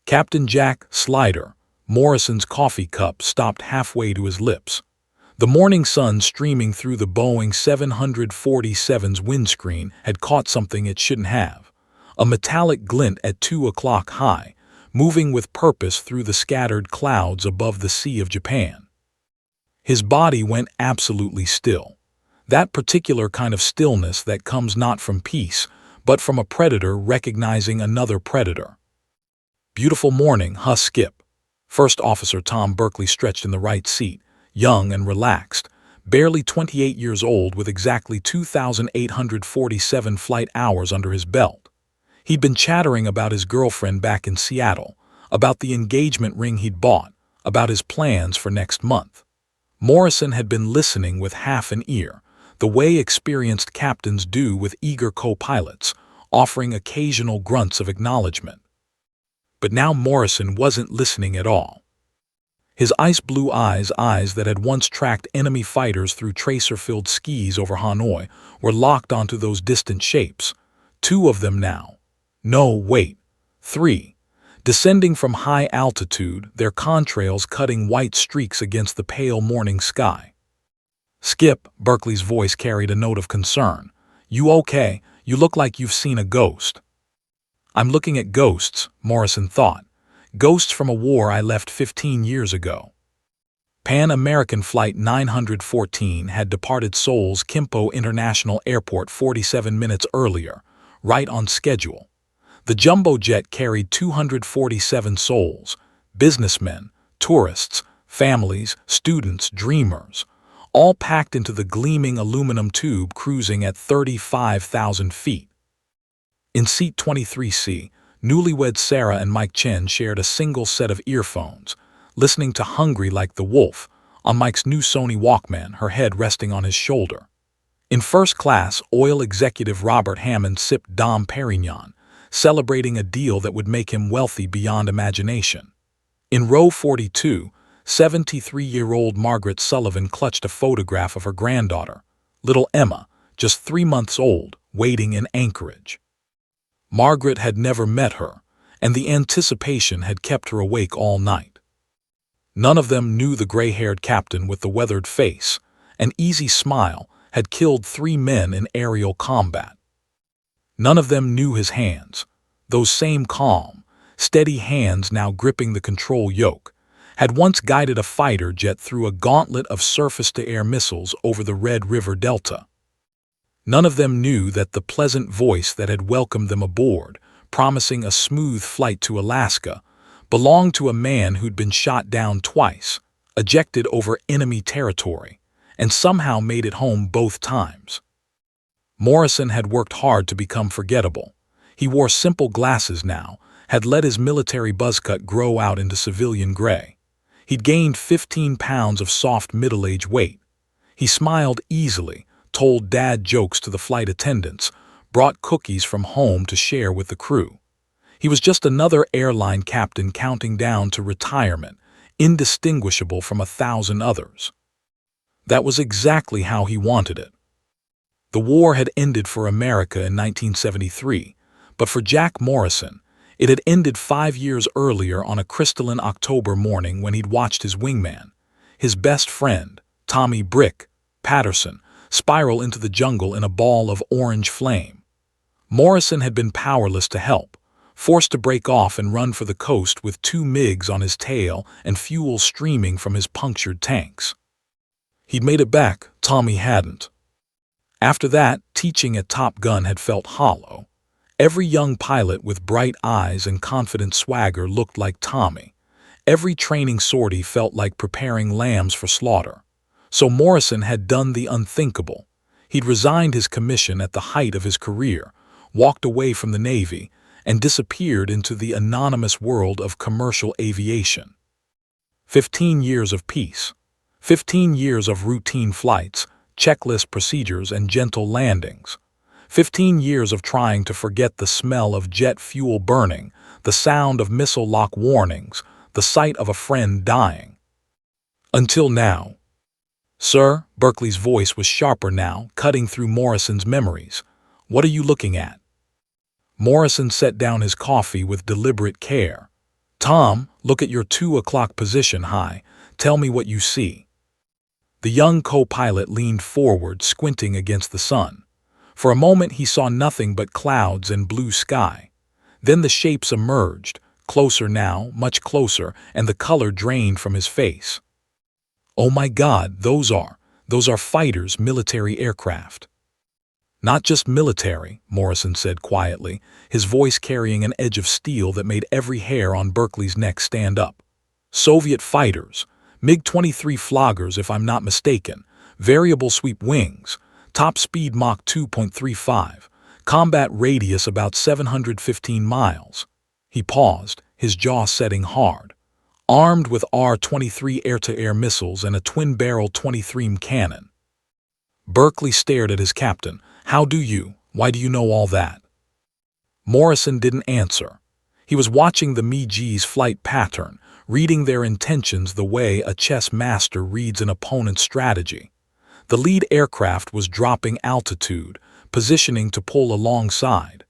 Captain Jack Slider, Morrison's coffee cup stopped halfway to his lips. The morning sun streaming through the Boeing 747's windscreen had caught something it shouldn't have. A metallic glint at 2 o'clock high, moving with purpose through the scattered clouds above the Sea of Japan. His body went absolutely still. That particular kind of stillness that comes not from peace, but from a predator recognizing another predator. "Beautiful morning, huh, Skip?" First Officer Tom Berkeley stretched in the right seat, young and relaxed, barely 28 years old with exactly 2,847 flight hours under his belt. He'd been chattering about his girlfriend back in Seattle, about the engagement ring he'd bought, about his plans for next month. Morrison had been listening with half an ear, the way experienced captains do with eager co-pilots, offering occasional grunts of acknowledgement. But now Morrison wasn't listening at all. His ice-blue eyes that had once tracked enemy fighters through tracer-filled skis over Hanoi, were locked onto those distant shapes. 2 of them now. No, wait. 3. Descending from high altitude, their contrails cutting white streaks against the pale morning sky. "Skip," Berkeley's voice carried a note of concern. "You okay? You look like you've seen a ghost." "I'm looking at ghosts," Morrison thought. "Ghosts from a war I left 15 years ago." Pan American Flight 914 had departed Seoul's Kimpo International Airport 47 minutes earlier, right on schedule. The jumbo jet carried 247 souls, businessmen, tourists, families, students, dreamers, all packed into the gleaming aluminum tube cruising at 35,000 feet. In seat 23C, newlywed Sarah and Mike Chen shared a single set of earphones, listening to Hungry Like the Wolf on Mike's new Sony Walkman, her head resting on his shoulder. In first class, oil executive Robert Hammond sipped Dom Perignon, celebrating a deal that would make him wealthy beyond imagination. In row 42, 73-year-old Margaret Sullivan clutched a photograph of her granddaughter, little Emma, just 3 months old, waiting in Anchorage. Margaret had never met her, and the anticipation had kept her awake all night. None of them knew the gray-haired captain with the weathered face, an easy smile, had killed 3 men in aerial combat. None of them knew his hands, those same calm, steady hands now gripping the control yoke, had once guided a fighter jet through a gauntlet of surface-to-air missiles over the Red River Delta. None of them knew that the pleasant voice that had welcomed them aboard, promising a smooth flight to Alaska, belonged to a man who'd been shot down twice, ejected over enemy territory, and somehow made it home both times. Morrison had worked hard to become forgettable. He wore simple glasses now, had let his military buzzcut grow out into civilian gray. He'd gained 15 pounds of soft middle-age weight. He smiled easily, told dad jokes to the flight attendants, brought cookies from home to share with the crew. He was just another airline captain counting down to retirement, indistinguishable from 1,000 others. That was exactly how he wanted it. The war had ended for America in 1973, but for Jack Morrison, it had ended 5 years earlier on a crystalline October morning when he'd watched his wingman, his best friend, Tommy Brick Patterson, spiral into the jungle in a ball of orange flame. Morrison had been powerless to help, forced to break off and run for the coast with 2 MiGs on his tail and fuel streaming from his punctured tanks. He'd made it back, Tommy hadn't. After that, teaching at Top Gun had felt hollow. Every young pilot with bright eyes and confident swagger looked like Tommy. Every training sortie felt like preparing lambs for slaughter. So Morrison had done the unthinkable. He'd resigned his commission at the height of his career, walked away from the Navy, and disappeared into the anonymous world of commercial aviation. 15 years of peace. 15 years of routine flights, checklist procedures, and gentle landings. 15 years of trying to forget the smell of jet fuel burning, the sound of missile lock warnings, the sight of a friend dying. Until now. "Sir," Berkeley's voice was sharper now, cutting through Morrison's memories. "What are you looking at?" Morrison set down his coffee with deliberate care. Tom, look at your 2 o'clock position high. Tell me what you see. The young co-pilot leaned forward, squinting against the sun. For a moment he saw nothing but clouds and blue sky. Then the shapes emerged, closer now, much closer, and the color drained from his face. Oh my God, those are fighters, military aircraft. Not just military, Morrison said quietly, his voice carrying an edge of steel that made every hair on Berkeley's neck stand up. Soviet fighters, MiG-23 floggers if I'm not mistaken, variable sweep wings, top speed Mach 2.35, combat radius about 715 miles. He paused, his jaw setting hard. Armed with R-23 air-to-air missiles and a twin-barrel 23mm cannon. Berkeley stared at his captain. Why do you know all that? Morrison didn't answer. He was watching the MiGs' flight pattern, reading their intentions the way a chess master reads an opponent's strategy. The lead aircraft was dropping altitude, positioning to pull alongside.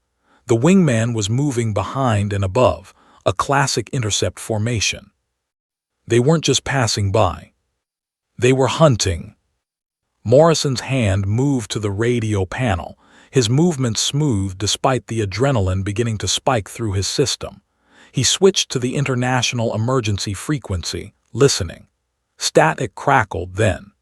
The wingman was moving behind and above, a classic intercept formation. They weren't just passing by. They were hunting. Morrison's hand moved to the radio panel, his movements smooth despite the adrenaline beginning to spike through his system. He switched to the international emergency frequency, listening. Static crackled then.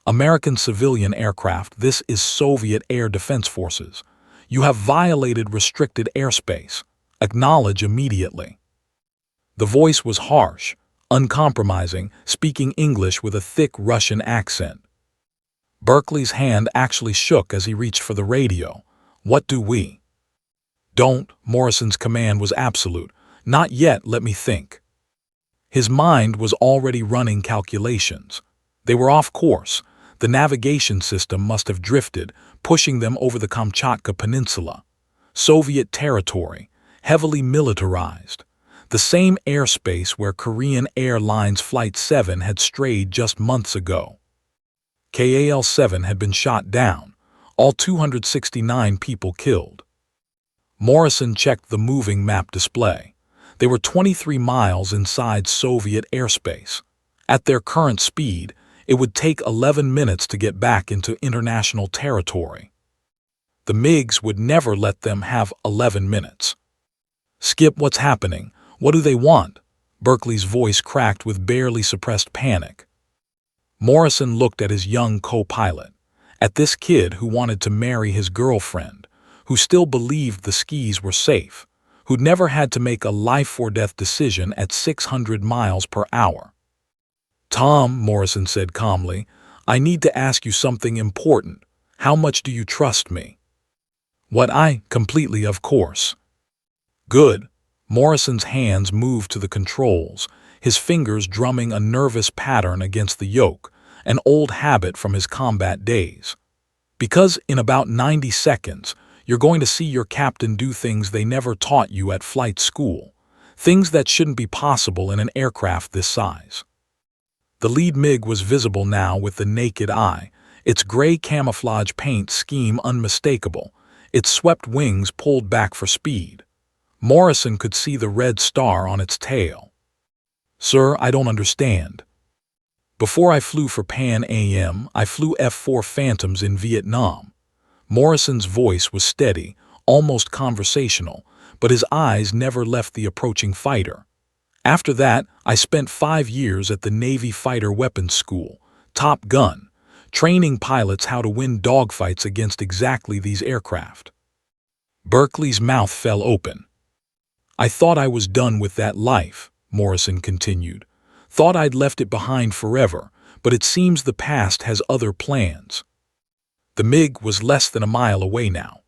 American civilian aircraft, this is Soviet Air Defense Forces. You have violated restricted airspace. Acknowledge immediately. The voice was harsh, uncompromising, speaking English with a thick Russian accent. Berkeley's hand actually shook as he reached for the radio. What do we? Don't, Morrison's command was absolute. Not yet, let me think. His mind was already running calculations. They were off course. The navigation system must have drifted, pushing them over the Kamchatka Peninsula. Soviet territory, heavily militarized. The same airspace where Korean Airlines Flight 7 had strayed just months ago. KAL-7 had been shot down, all 269 people killed. Morrison checked the moving map display. They were 23 miles inside Soviet airspace. At their current speed, it would take 11 minutes to get back into international territory. The MiGs would never let them have 11 minutes. Skip, what's happening? What do they want? Berkeley's voice cracked with barely suppressed panic. Morrison looked at his young co-pilot, at this kid who wanted to marry his girlfriend, who still believed the skis were safe, who'd never had to make a life-or-death decision at 600 miles per hour. Tom, Morrison said calmly, I need to ask you something important. How much do you trust me? Completely, of course. Good. Morrison's hands moved to the controls, his fingers drumming a nervous pattern against the yoke, an old habit from his combat days. Because in about 90 seconds, you're going to see your captain do things they never taught you at flight school, things that shouldn't be possible in an aircraft this size. The lead MiG was visible now with the naked eye, its gray camouflage paint scheme unmistakable, its swept wings pulled back for speed. Morrison could see the red star on its tail. Sir, I don't understand. Before I flew for Pan Am, I flew F-4 Phantoms in Vietnam. Morrison's voice was steady, almost conversational, but his eyes never left the approaching fighter. After that, I spent 5 years at the Navy Fighter Weapons School, Top Gun, training pilots how to win dogfights against exactly these aircraft. Berkeley's mouth fell open. I thought I was done with that life, Morrison continued. Thought I'd left it behind forever, but it seems the past has other plans. The MiG was less than a mile away now.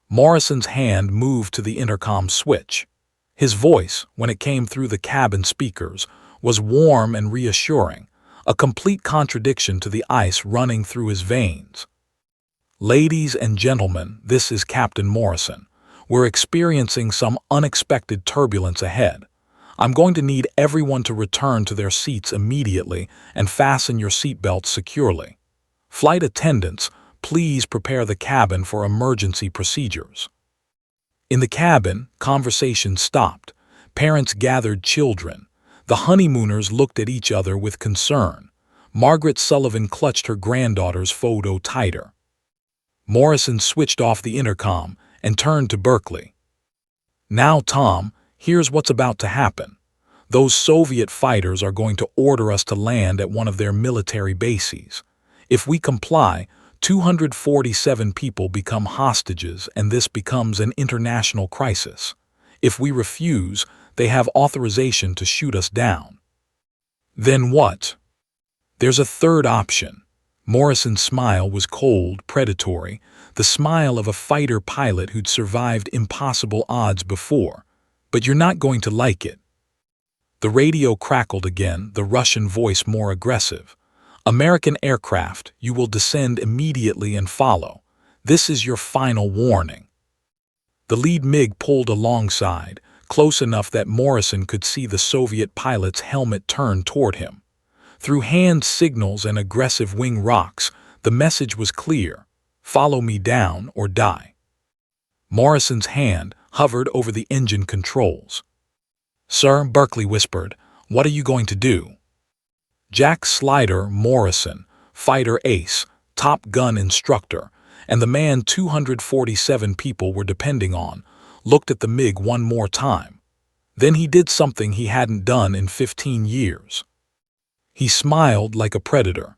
Morrison's hand moved to the intercom switch. His voice, when it came through the cabin speakers, was warm and reassuring, a complete contradiction to the ice running through his veins. Ladies and gentlemen, this is Captain Morrison. We're experiencing some unexpected turbulence ahead. I'm going to need everyone to return to their seats immediately and fasten your seatbelts securely. Flight attendants, please prepare the cabin for emergency procedures. In the cabin, conversation stopped. Parents gathered children. The honeymooners looked at each other with concern. Margaret Sullivan clutched her granddaughter's photo tighter. Morrison switched off the intercom and turned to Berkeley. "Now, Tom, here's what's about to happen. Those Soviet fighters are going to order us to land at one of their military bases. If we comply, 247 people become hostages and this becomes an international crisis. If we refuse, they have authorization to shoot us down." "Then what?" "There's a third option." Morrison's smile was cold, predatory, the smile of a fighter pilot who'd survived impossible odds before. "But you're not going to like it." The radio crackled again, the Russian voice more aggressive. "American aircraft, you will descend immediately and follow. This is your final warning." The lead MiG pulled alongside, close enough that Morrison could see the Soviet pilot's helmet turn toward him. Through hand signals and aggressive wing rocks, the message was clear: "Follow me down or die." Morrison's hand hovered over the engine controls. "Sir," Berkeley whispered, "what are you going to do?" Jack Slider Morrison, fighter ace, Top Gun instructor, and the man 247 people were depending on, looked at the MiG one more time. Then he did something he hadn't done in 15 years. He smiled like a predator.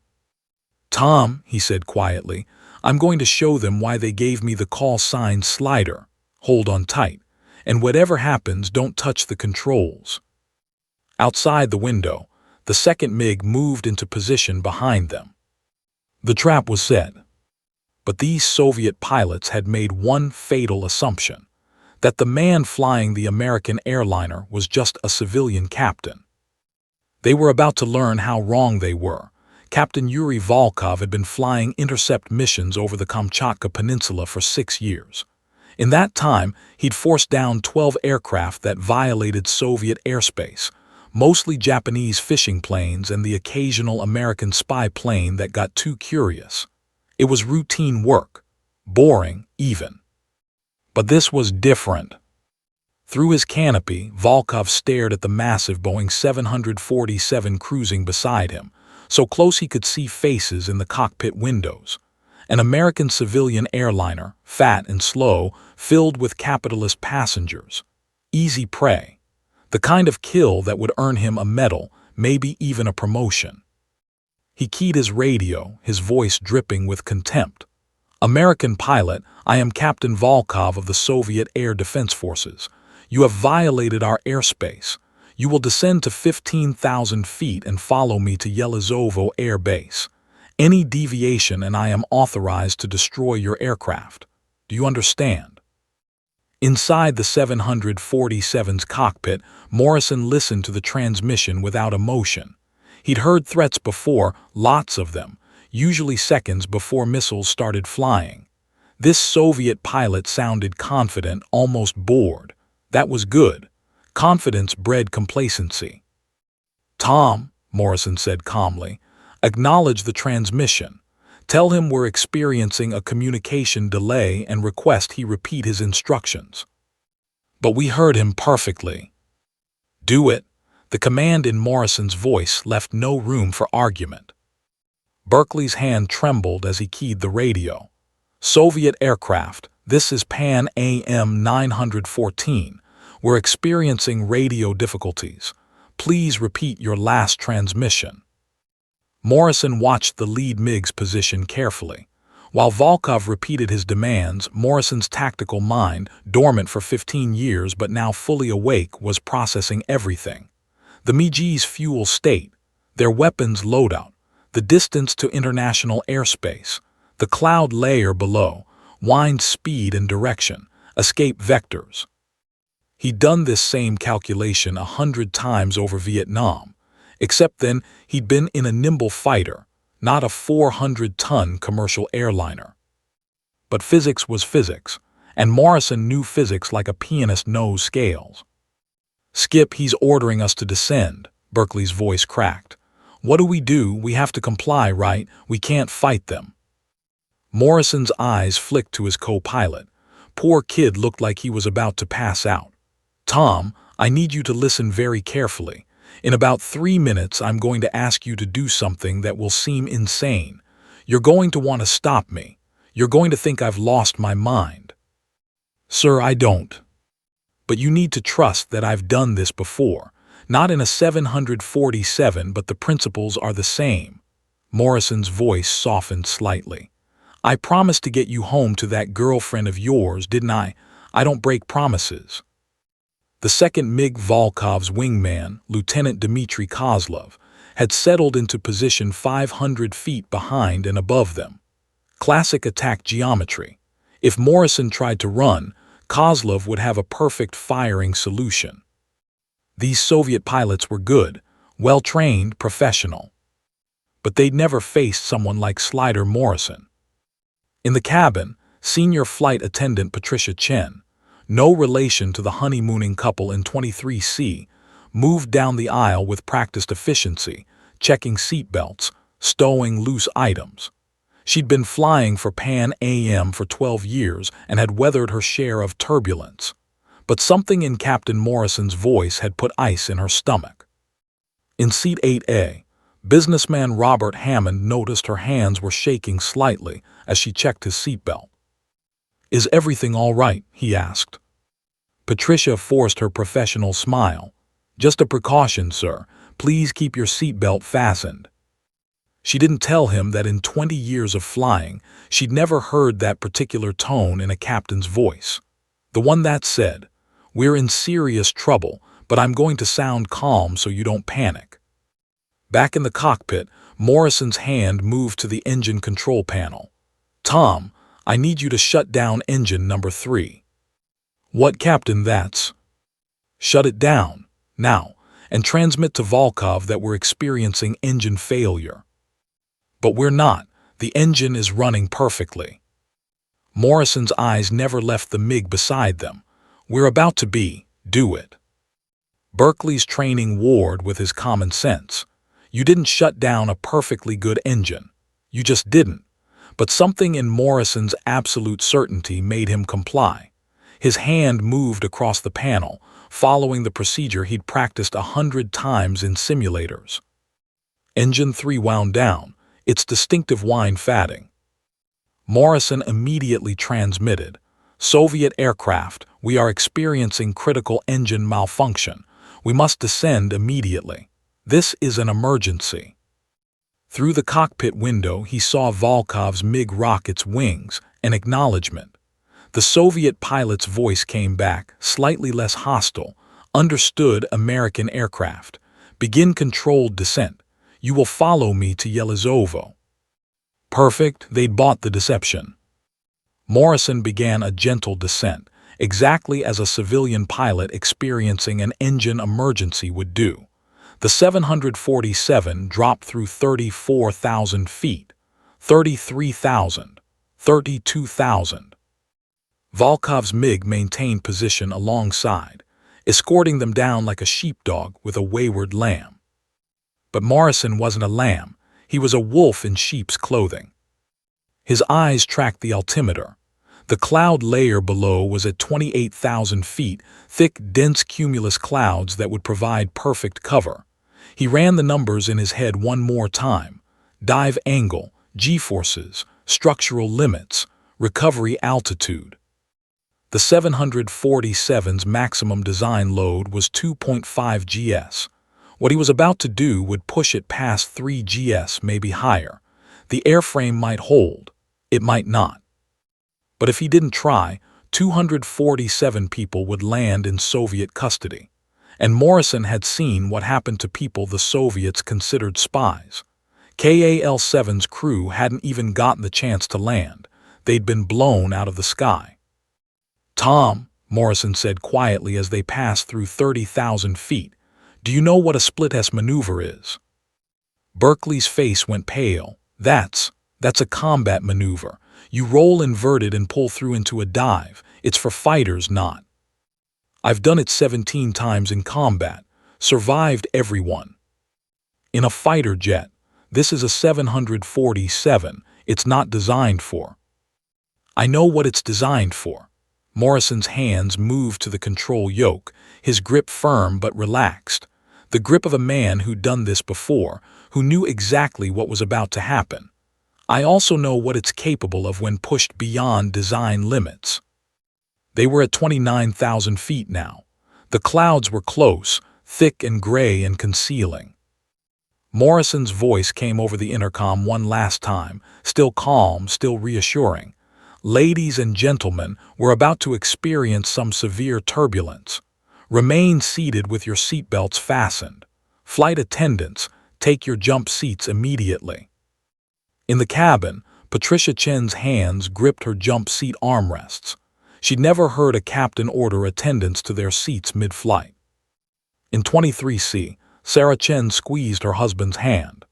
"Tom," he said quietly, "I'm going to show them why they gave me the call sign Slider. Hold on tight, and whatever happens, don't touch the controls." Outside the window, the second MiG moved into position behind them. The trap was set. But these Soviet pilots had made one fatal assumption: that the man flying the American airliner was just a civilian captain. They were about to learn how wrong they were. Captain Yuri Volkov had been flying intercept missions over the Kamchatka Peninsula for 6 years. In that time, he'd forced down 12 aircraft that violated Soviet airspace, mostly Japanese fishing planes and the occasional American spy plane that got too curious. It was routine work, boring even. But this was different. Through his canopy, Volkov stared at the massive Boeing 747 cruising beside him, so close he could see faces in the cockpit windows. An American civilian airliner, fat and slow, filled with capitalist passengers. Easy prey. The kind of kill that would earn him a medal, maybe even a promotion. He keyed his radio, his voice dripping with contempt. "American pilot, I am Captain Volkov of the Soviet Air Defense Forces. You have violated our airspace. You will descend to 15,000 feet and follow me to Yelizovo Air Base. Any deviation and I am authorized to destroy your aircraft. Do you understand?" Inside the 747's cockpit, Morrison listened to the transmission without emotion. He'd heard threats before, lots of them, usually seconds before missiles started flying. This Soviet pilot sounded confident, almost bored. That was good. Confidence bred complacency. "Tom," Morrison said calmly, "acknowledge the transmission. Tell him we're experiencing a communication delay and request he repeat his instructions." But we heard him perfectly. "Do it." The command in Morrison's voice left no room for argument. Berkeley's hand trembled as he keyed the radio. "Soviet aircraft, this is Pan AM 914. We're experiencing radio difficulties. Please repeat your last transmission." Morrison watched the lead MiG's position carefully. While Volkov repeated his demands, Morrison's tactical mind, dormant for 15 years but now fully awake, was processing everything. The MiGs' fuel state, their weapons loadout, the distance to international airspace, the cloud layer below, wind speed and direction, escape vectors. He'd done this same calculation 100 times over Vietnam, except then he'd been in a nimble fighter, not a 400-ton commercial airliner. But physics was physics, and Morrison knew physics like a pianist knows scales. "Skip, he's ordering us to descend," Berkeley's voice cracked. "What do? We have to comply, right? We can't fight them." Morrison's eyes flicked to his co-pilot. Poor kid looked like he was about to pass out. "Tom, I need you to listen very carefully. In about 3 minutes, I'm going to ask you to do something that will seem insane. You're going to want to stop me. You're going to think I've lost my mind. Sir, I don't. But you need to trust that I've done this before. Not in a 747, but the principles are the same. Morrison's voice softened slightly. I promised to get you home to that girlfriend of yours, didn't I? I don't break promises. The second MiG Volkov's wingman, Lieutenant Dmitry Kozlov, had settled into position 500 feet behind and above them. Classic attack geometry. If Morrison tried to run, Kozlov would have a perfect firing solution. These Soviet pilots were good, well-trained, professional. But they'd never faced someone like Slider Morrison. In the cabin, senior flight attendant Patricia Chen, no relation to the honeymooning couple in 23C, moved down the aisle with practiced efficiency, checking seatbelts, stowing loose items. She'd been flying for Pan Am for 12 years and had weathered her share of turbulence. But something in Captain Morrison's voice had put ice in her stomach. In seat 8A, businessman Robert Hammond noticed her hands were shaking slightly as she checked his seatbelt. Is everything all right? He asked. Patricia forced her professional smile. Just a precaution, sir. Please keep your seatbelt fastened. She didn't tell him that in 20 years of flying, she'd never heard that particular tone in a captain's voice. The one that said, "We're in serious trouble, but I'm going to sound calm so you don't panic." Back in the cockpit, Morrison's hand moved to the engine control panel. "Tom, I need you to shut down engine number 3. "What, Captain, that's?" "Shut it down, now, and transmit to Volkov that we're experiencing engine failure." "But we're not. The engine is running perfectly." Morrison's eyes never left the MiG beside them. "We're about to be. Do it." Berkeley's training warred with his common sense. You didn't shut down a perfectly good engine. You just didn't. But something in Morrison's absolute certainty made him comply. His hand moved across the panel, following the procedure he'd practiced 100 times in simulators. Engine 3 wound down, its distinctive whine fading. Morrison immediately transmitted, "Soviet aircraft, we are experiencing critical engine malfunction. We must descend immediately. This is an emergency." Through the cockpit window, he saw Volkov's MiG rock its wings, an acknowledgement. The Soviet pilot's voice came back, slightly less hostile. "Understood, American aircraft. Begin controlled descent. You will follow me to Yelizovo." Perfect, they'd bought the deception. Morrison began a gentle descent, exactly as a civilian pilot experiencing an engine emergency would do. The 747 dropped through 34,000 feet, 33,000, 32,000. Volkov's MiG maintained position alongside, escorting them down like a sheepdog with a wayward lamb. But Morrison wasn't a lamb. He was a wolf in sheep's clothing. His eyes tracked the altimeter. The cloud layer below was at 28,000 feet, thick, dense cumulus clouds that would provide perfect cover. He ran the numbers in his head one more time. Dive angle, G-forces, structural limits, recovery altitude. The 747's maximum design load was 2.5 gs. What he was about to do would push it past 3 gs, maybe higher. The airframe might hold. It might not. But if he didn't try, 247 people would land in Soviet custody. And Morrison had seen what happened to people the Soviets considered spies. KAL-7's crew hadn't even gotten the chance to land. They'd been blown out of the sky. "Tom," Morrison said quietly as they passed through 30,000 feet, "do you know what a split-S maneuver is?" Berkeley's face went pale. That's a combat maneuver. You roll inverted and pull through into a dive. It's for fighters, not. I've done it 17 times in combat. Survived every one. In a fighter jet. This is a 747. It's not designed for. I know what it's designed for. Morrison's hands moved to the control yoke, his grip firm but relaxed. The grip of a man who'd done this before, who knew exactly what was about to happen. I also know what it's capable of when pushed beyond design limits. They were at 29,000 feet now. The clouds were close, thick and gray and concealing. Morrison's voice came over the intercom one last time, still calm, still reassuring. Ladies and gentlemen, we're about to experience some severe turbulence. Remain seated with your seatbelts fastened. Flight attendants, take your jump seats immediately. In the cabin, Patricia Chen's hands gripped her jump seat armrests. She'd never heard a captain order attendants to their seats mid-flight. In 23C, Sarah Chen squeezed her husband's hand.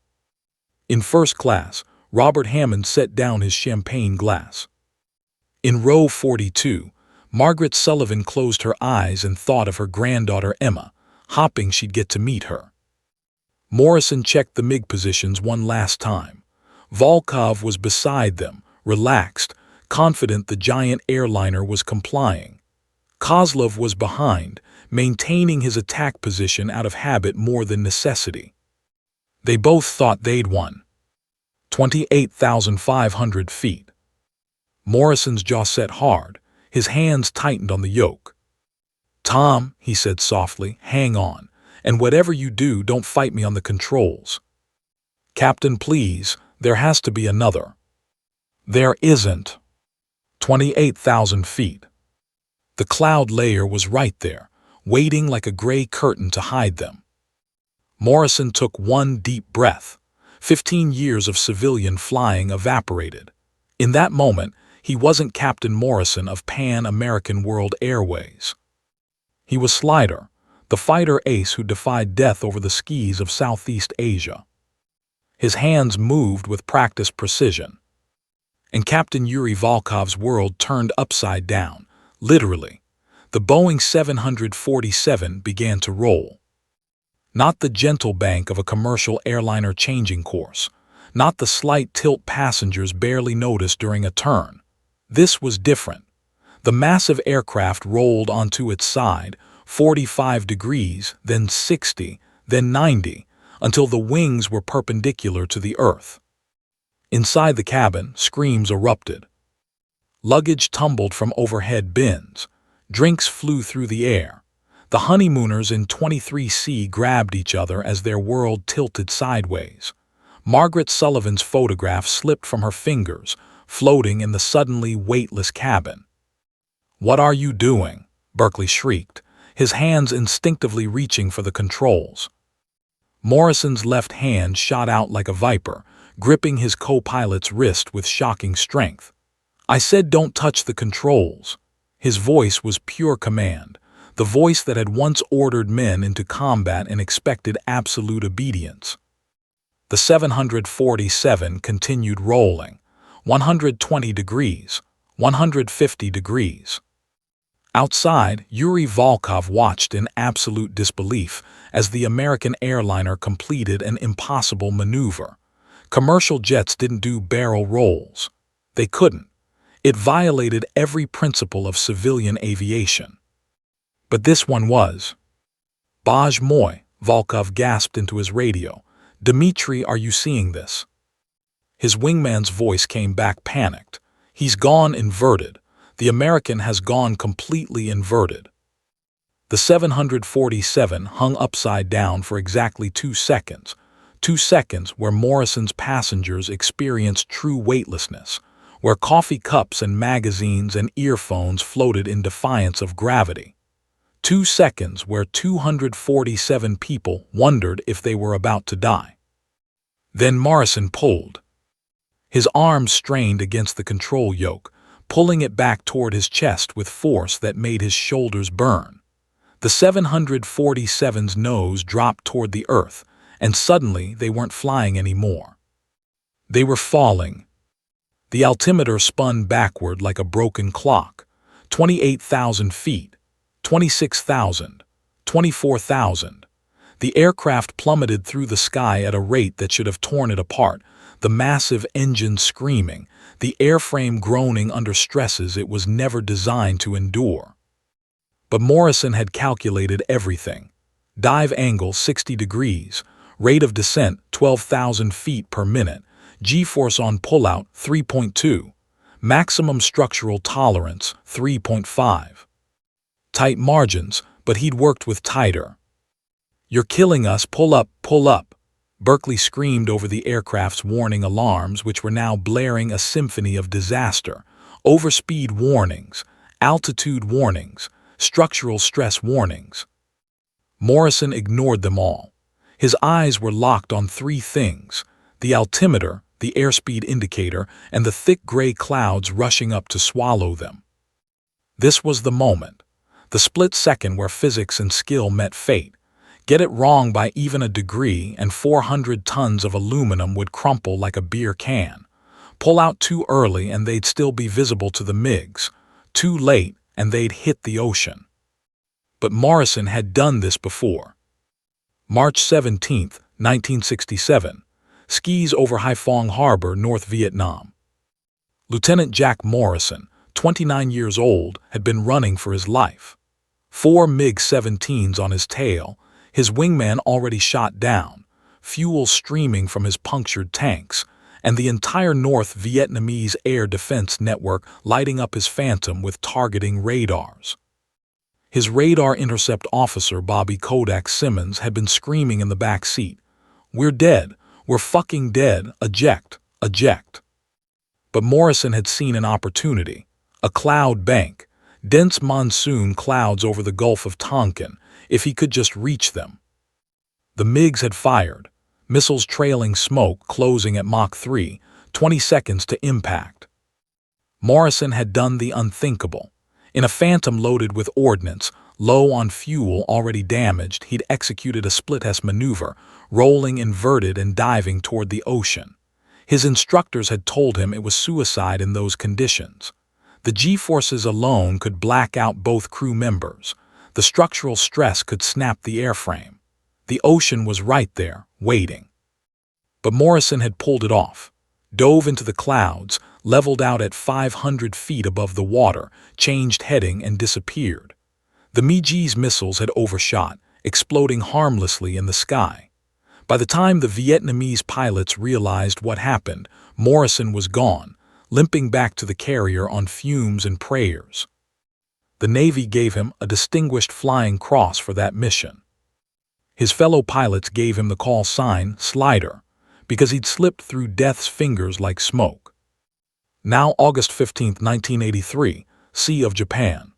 In first class, Robert Hammond set down his champagne glass. In row 42, Margaret Sullivan closed her eyes and thought of her granddaughter Emma, hoping she'd get to meet her. Morrison checked the MiG positions one last time. Volkov was beside them, relaxed, confident the giant airliner was complying. Kozlov was behind, maintaining his attack position out of habit more than necessity. They both thought they'd won. 28,500 feet. Morrison's jaw set hard, his hands tightened on the yoke. "Tom," he said softly, "hang on, and whatever you do, don't fight me on the controls." "Captain, please, there has to be another." "There isn't." 28,000 feet. The cloud layer was right there, waiting like a gray curtain to hide them. Morrison took one deep breath. 15 years of civilian flying evaporated. In that moment, he wasn't Captain Morrison of Pan American World Airways. He was Slider, the fighter ace who defied death over the skis of Southeast Asia. His hands moved with practiced precision. And Captain Yuri Volkov's world turned upside down, literally. The Boeing 747 began to roll. Not the gentle bank of a commercial airliner changing course, not the slight tilt passengers barely noticed during a turn. This was different. The massive aircraft rolled onto its side, 45 degrees, then 60, then 90, until the wings were perpendicular to the earth. Inside the cabin, screams erupted. Luggage tumbled from overhead bins. Drinks flew through the air. The honeymooners in 23C grabbed each other as their world tilted sideways. Margaret Sullivan's photograph slipped from her fingers, floating in the suddenly weightless cabin. "What are you doing?" Berkeley shrieked, his hands instinctively reaching for the controls. Morrison's left hand shot out like a viper, gripping his co-pilot's wrist with shocking strength. "I said don't touch the controls." His voice was pure command, the voice that had once ordered men into combat and expected absolute obedience. The 747 continued rolling. 120 degrees, 150 degrees. Outside, Yuri Volkov watched in absolute disbelief as the American airliner completed an impossible maneuver. Commercial jets didn't do barrel rolls. They couldn't. It violated every principle of civilian aviation. But this one was. "Baj moi," Volkov gasped into his radio. "Dmitri, are you seeing this?" His wingman's voice came back panicked. "He's gone inverted. The American has gone completely inverted." The 747 hung upside down for exactly 2 seconds. 2 seconds where Morrison's passengers experienced true weightlessness, where coffee cups and magazines and earphones floated in defiance of gravity. 2 seconds where 247 people wondered if they were about to die. Then Morrison pulled. His arms strained against the control yoke, pulling it back toward his chest with force that made his shoulders burn. The 747's nose dropped toward the earth, and suddenly they weren't flying anymore. They were falling. The altimeter spun backward like a broken clock. 28,000 feet, 26,000, 24,000. The aircraft plummeted through the sky at a rate that should have torn it apart, the massive engine screaming, the airframe groaning under stresses it was never designed to endure. But Morrison had calculated everything. Dive angle 60 degrees, rate of descent 12,000 feet per minute, G-force on pullout 3.2, maximum structural tolerance 3.5. Tight margins, but he'd worked with tighter. "You're killing us, pull up, pull up," Berkeley screamed over the aircraft's warning alarms, which were now blaring a symphony of disaster. Overspeed warnings, altitude warnings, structural stress warnings. Morrison ignored them all. His eyes were locked on three things: the altimeter, the airspeed indicator, and the thick gray clouds rushing up to swallow them. This was the moment, the split second where physics and skill met fate. Get it wrong by even a degree and 400 tons of aluminum would crumple like a beer can. Pull out too early and they'd still be visible to the MiGs. Too late and they'd hit the ocean. But Morrison had done this before. March 17, 1967. Skis over Haiphong Harbor, North Vietnam. Lieutenant Jack Morrison, 29 years old, had been running for his life. 4 MiG-17s on his tail, his wingman already shot down, fuel streaming from his punctured tanks, and the entire North Vietnamese air defense network lighting up his Phantom with targeting radars. His radar intercept officer, Bobby Kodak Simmons, had been screaming in the back seat, "We're dead. We're fucking dead. Eject. Eject." But Morrison had seen an opportunity. A cloud bank. Dense monsoon clouds over the Gulf of Tonkin, if he could just reach them. The MiGs had fired, missiles trailing smoke, closing at Mach 3, 20 seconds to impact. Morrison had done the unthinkable. In a Phantom loaded with ordnance, low on fuel, already damaged, he'd executed a split-S maneuver, rolling inverted and diving toward the ocean. His instructors had told him it was suicide in those conditions. The G-forces alone could black out both crew members. The structural stress could snap the airframe. The ocean was right there, waiting. But Morrison had pulled it off. Dove into the clouds, leveled out at 500 feet above the water, changed heading and disappeared. The MiGs missiles had overshot, exploding harmlessly in the sky. By the time the Vietnamese pilots realized what happened, Morrison was gone, limping back to the carrier on fumes and prayers. The Navy gave him a Distinguished Flying Cross for that mission. His fellow pilots gave him the call sign Slider, because he'd slipped through death's fingers like smoke. Now August 15, 1983, Sea of Japan.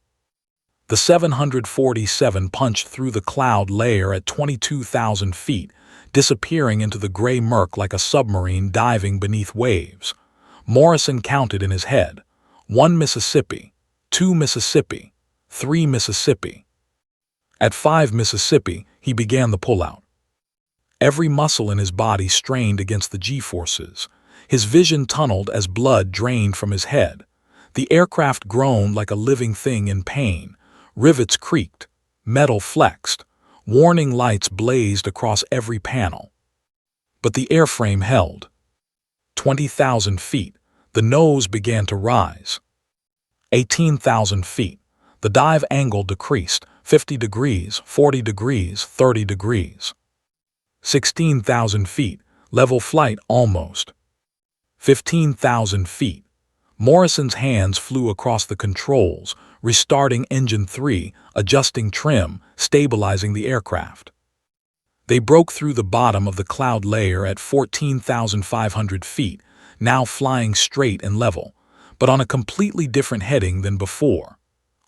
The 747 punched through the cloud layer at 22,000 feet, disappearing into the gray murk like a submarine diving beneath waves. Morrison counted in his head: 1 Mississippi, 2 Mississippi, 3 Mississippi. At 5 Mississippi, he began the pullout. Every muscle in his body strained against the G-forces. His vision tunneled as blood drained from his head. The aircraft groaned like a living thing in pain. Rivets creaked, metal flexed, warning lights blazed across every panel. But the airframe held. 20,000 feet, the nose began to rise. 18,000 feet, the dive angle decreased, 50 degrees, 40 degrees, 30 degrees. 16,000 feet, level flight almost. 15,000 feet. Morrison's hands flew across the controls, restarting engine 3, adjusting trim, stabilizing the aircraft. They broke through the bottom of the cloud layer at 14,500 feet, now flying straight and level, but on a completely different heading than before.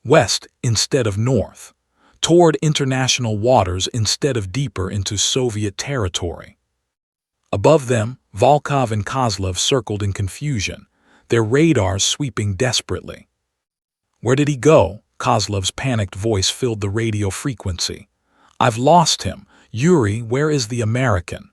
West instead of north. Toward international waters instead of deeper into Soviet territory. Above them, Volkov and Kozlov circled in confusion, their radars sweeping desperately. "Where did he go?" Kozlov's panicked voice filled the radio frequency. "I've lost him. Yuri, where is the American?"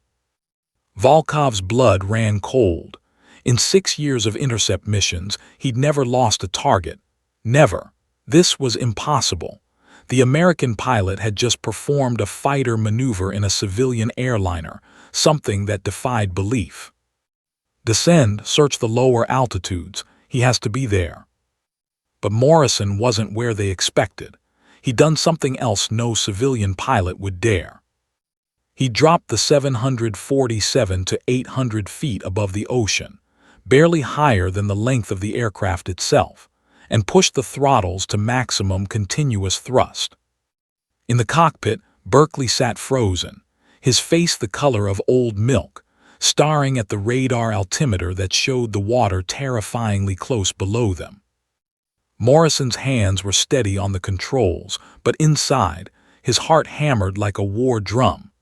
Volkov's blood ran cold. In 6 years of intercept missions, he'd never lost a target. Never. This was impossible. The American pilot had just performed a fighter maneuver in a civilian airliner, something that defied belief. Descend, search the lower altitudes. He has to be there. But Morrison wasn't where they expected. He'd done something else no civilian pilot would dare. He dropped the 747 to 800 feet above the ocean, barely higher than the length of the aircraft itself, and pushed the throttles to maximum continuous thrust. In the cockpit, Berkeley sat frozen, his face the color of old milk, staring at the radar altimeter that showed the water terrifyingly close below them. Morrison's hands were steady on the controls, but inside, his heart hammered like a war drum.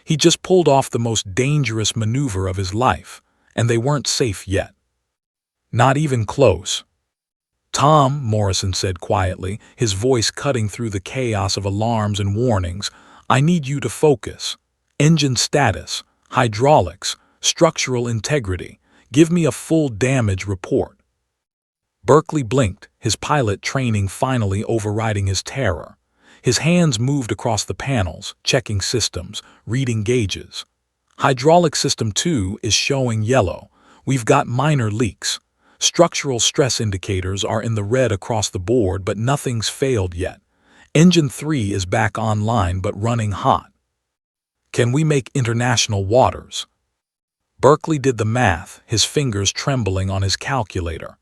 He just pulled off the most dangerous maneuver of his life, and they weren't safe yet. Not even close. "Tom," Morrison said quietly, his voice cutting through the chaos of alarms and warnings, "I need you to focus. Engine status, hydraulics, structural integrity. Give me a full damage report." Berkeley blinked, his pilot training finally overriding his terror. His hands moved across the panels, checking systems, reading gauges. "Hydraulic system 2 is showing yellow. We've got minor leaks. Structural stress indicators are in the red across the board, but nothing's failed yet. Engine 3 is back online but running hot. Can we make international waters?" Berkeley did the math, his fingers trembling on his calculator.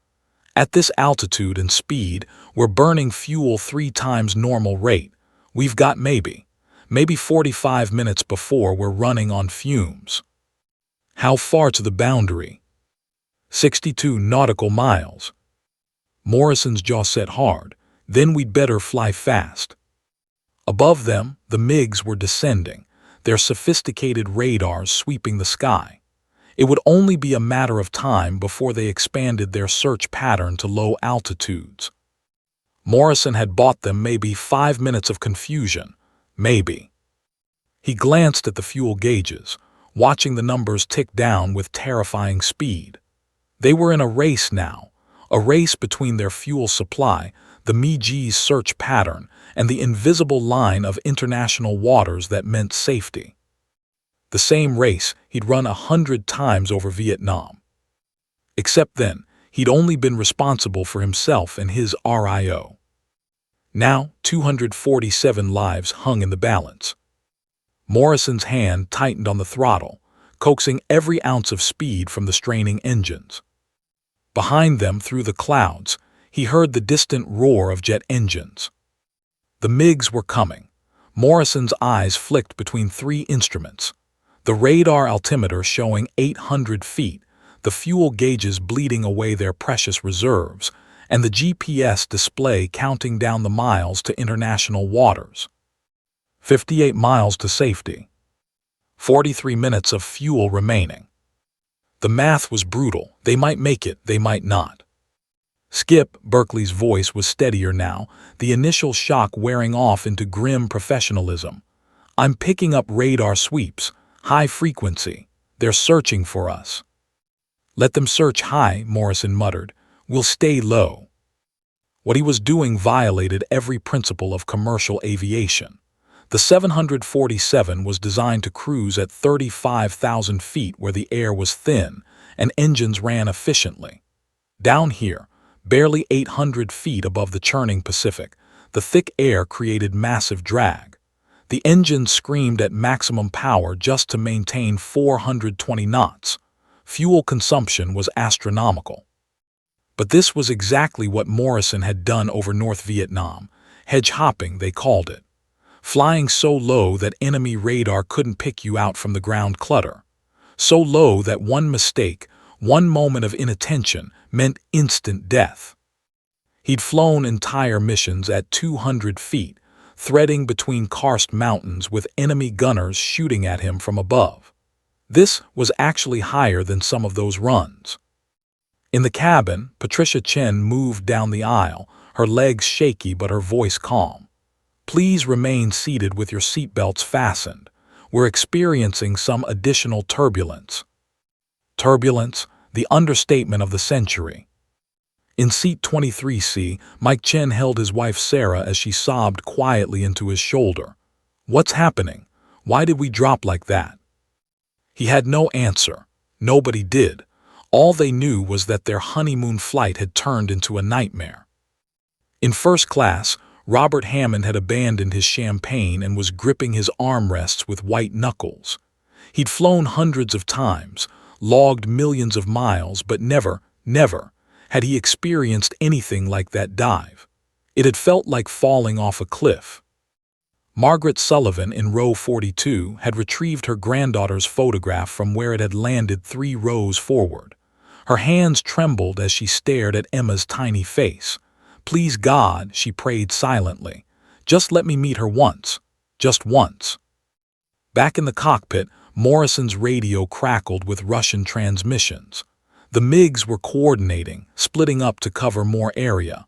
"At this altitude and speed, we're burning fuel 3 times normal rate. We've got maybe 45 minutes before we're running on fumes." "How far to the boundary?" 62 nautical miles. Morrison's jaw set hard. "Then we'd better fly fast." Above them, the MiGs were descending, their sophisticated radars sweeping the sky. It would only be a matter of time before they expanded their search pattern to low altitudes. Morrison had bought them maybe 5 minutes of confusion, maybe. He glanced at the fuel gauges, watching the numbers tick down with terrifying speed. They were in a race now, a race between their fuel supply, the MiGs search pattern, and the invisible line of international waters that meant safety. The same race he'd run 100 times over Vietnam. Except then, he'd only been responsible for himself and his RIO. Now, 247 lives hung in the balance. Morrison's hand tightened on the throttle, coaxing every ounce of speed from the straining engines. Behind them, through the clouds, he heard the distant roar of jet engines. The MiGs were coming. Morrison's eyes flicked between 3 instruments. The radar altimeter showing 800 feet, the fuel gauges bleeding away their precious reserves, and the GPS display counting down the miles to international waters. 58 miles to safety. 43 minutes of fuel remaining. The math was brutal. They might make it, they might not. "Skip," Berkeley's voice was steadier now, the initial shock wearing off into grim professionalism. "I'm picking up radar sweeps, high frequency. They're searching for us." "Let them search high," Morrison muttered. "We'll stay low." What he was doing violated every principle of commercial aviation. The 747 was designed to cruise at 35,000 feet where the air was thin and engines ran efficiently. Down here, barely 800 feet above the churning Pacific, the thick air created massive drag. The engines screamed at maximum power just to maintain 420 knots. Fuel consumption was astronomical. But this was exactly what Morrison had done over North Vietnam. Hedge hopping, they called it. Flying so low that enemy radar couldn't pick you out from the ground clutter. So low that one mistake, one moment of inattention, meant instant death. He'd flown entire missions at 200 feet, threading between karst mountains with enemy gunners shooting at him from above. This was actually higher than some of those runs. In the cabin, Patricia Chen moved down the aisle, her legs shaky but her voice calm. "Please remain seated with your seatbelts fastened. We're experiencing some additional turbulence." Turbulence, the understatement of the century. In seat 23C, Mike Chen held his wife Sarah as she sobbed quietly into his shoulder. "What's happening? Why did we drop like that?" He had no answer. Nobody did. All they knew was that their honeymoon flight had turned into a nightmare. In first class, Robert Hammond had abandoned his champagne and was gripping his armrests with white knuckles. He'd flown hundreds of times, logged millions of miles, but never had he experienced anything like that dive. It had felt like falling off a cliff. Margaret Sullivan in row 42 had retrieved her granddaughter's photograph from where it had landed 3 rows forward. Her hands trembled as she stared at Emma's tiny face. Please God, she prayed silently. Just let me meet her once. Just once. Back in the cockpit, Morrison's radio crackled with Russian transmissions. The MiGs were coordinating, splitting up to cover more area.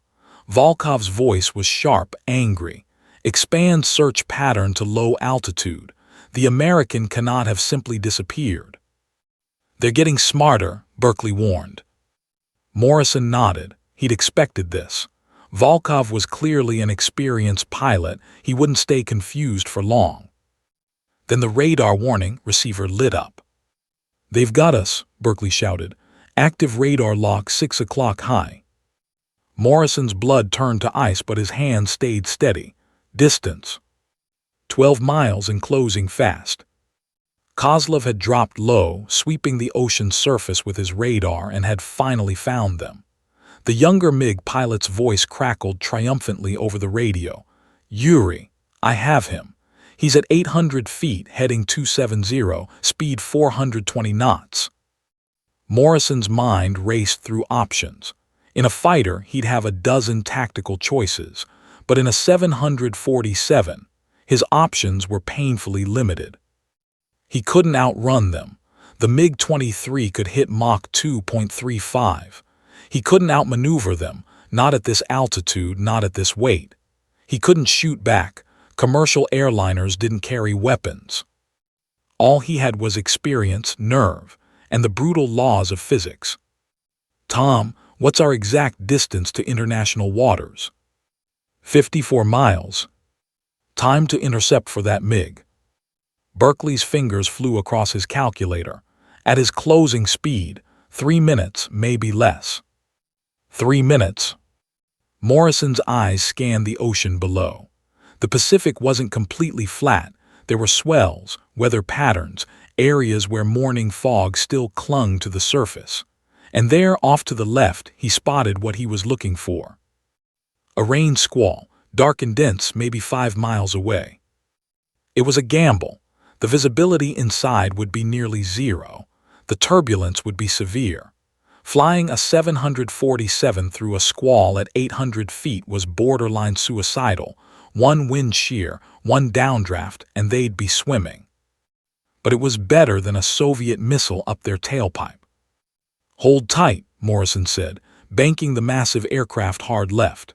Volkov's voice was sharp, angry. Expand search pattern to low altitude. The American cannot have simply disappeared. They're getting smarter, Berkeley warned. Morrison nodded. He'd expected this. Volkov was clearly an experienced pilot. He wouldn't stay confused for long. Then the radar warning receiver lit up. They've got us, Berkeley shouted. Active radar lock 6 o'clock high. Morrison's blood turned to ice, but his hand stayed steady. Distance. 12 miles and closing fast. Kozlov had dropped low, sweeping the ocean's surface with his radar, and had finally found them. The younger MiG pilot's voice crackled triumphantly over the radio. Yuri, I have him. He's at 800 feet, heading 270, speed 420 knots. Morrison's mind raced through options. In a fighter, he'd have a dozen tactical choices, but in a 747, his options were painfully limited. He couldn't outrun them. The MiG-23 could hit Mach 2.35. He couldn't outmaneuver them, not at this altitude, not at this weight. He couldn't shoot back. Commercial airliners didn't carry weapons. All he had was experience, nerve, and the brutal laws of physics. Tom, what's our exact distance to international waters? 54 miles. Time to intercept for that MiG. Berkeley's fingers flew across his calculator. At his closing speed, 3 minutes, maybe less. 3 minutes. Morrison's eyes scanned the ocean below. The Pacific wasn't completely flat. There were swells, weather patterns, areas where morning fog still clung to the surface. And there, off to the left, he spotted what he was looking for. A rain squall, dark and dense, maybe 5 miles away. It was a gamble. The visibility inside would be nearly zero. The turbulence would be severe. Flying a 747 through a squall at 800 feet was borderline suicidal. One wind shear, one downdraft, and they'd be swimming. But it was better than a Soviet missile up their tailpipe. Hold tight, Morrison said, banking the massive aircraft hard left.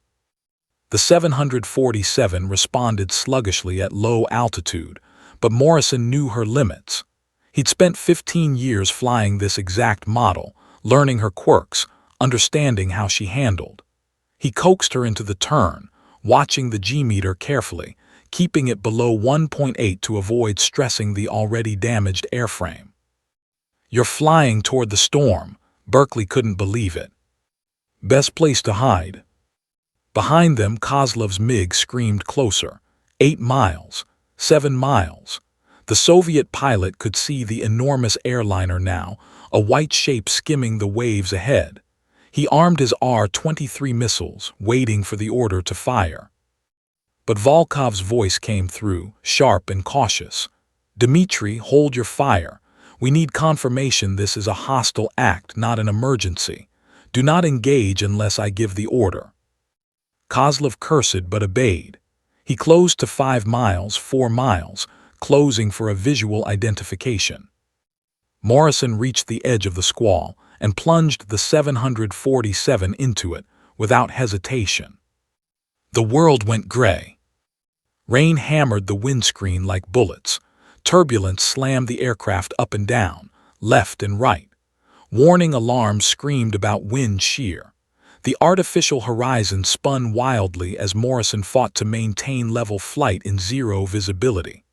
The 747 responded sluggishly at low altitude, but Morrison knew her limits. He'd spent 15 years flying this exact model, learning her quirks, understanding how she handled. He coaxed her into the turn, watching the G-meter carefully, keeping it below 1.8 to avoid stressing the already damaged airframe. You're flying toward the storm. Berkeley couldn't believe it. Best place to hide. Behind them, Kozlov's MiG screamed closer. 8 miles. 7 miles. The Soviet pilot could see the enormous airliner now, a white shape skimming the waves ahead. He armed his R-23 missiles, waiting for the order to fire. But Volkov's voice came through, sharp and cautious. Dmitri, hold your fire. We need confirmation this is a hostile act, not an emergency. Do not engage unless I give the order. Kozlov cursed but obeyed. He closed to 5 miles, 4 miles, closing for a visual identification. Morrison reached the edge of the squall and plunged the 747 into it without hesitation. The world went gray. Rain hammered the windscreen like bullets. Turbulence slammed the aircraft up and down, left and right. Warning alarms screamed about wind shear. The artificial horizon spun wildly as Morrison fought to maintain level flight in zero visibility.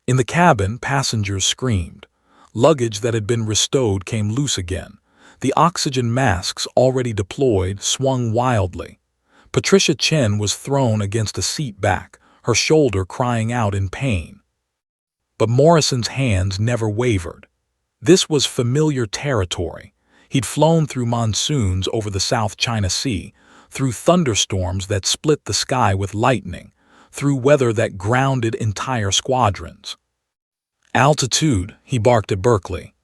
In the cabin, passengers screamed. Luggage that had been restowed came loose again. The oxygen masks already deployed swung wildly. Patricia Chen was thrown against a seat back, her shoulder crying out in pain. But Morrison's hands never wavered. This was familiar territory. He'd flown through monsoons over the South China Sea, through thunderstorms that split the sky with lightning, through weather that grounded entire squadrons. Altitude, he barked at Berkeley.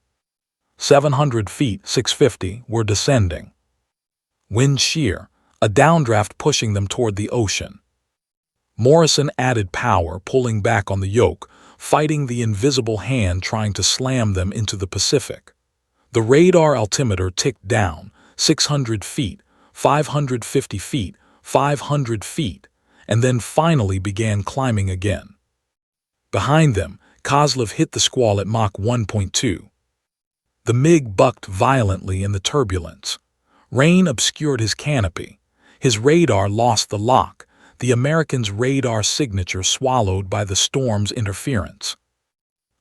700 feet, 650, were descending. Wind shear, a downdraft pushing them toward the ocean. Morrison added power, pulling back on the yoke, fighting the invisible hand trying to slam them into the Pacific. The radar altimeter ticked down, 600 feet, 550 feet, 500 feet, and then finally began climbing again. Behind them, Kozlov hit the squall at Mach 1.2. The MiG bucked violently in the turbulence. Rain obscured his canopy. His radar lost the lock, the American's radar signature swallowed by the storm's interference.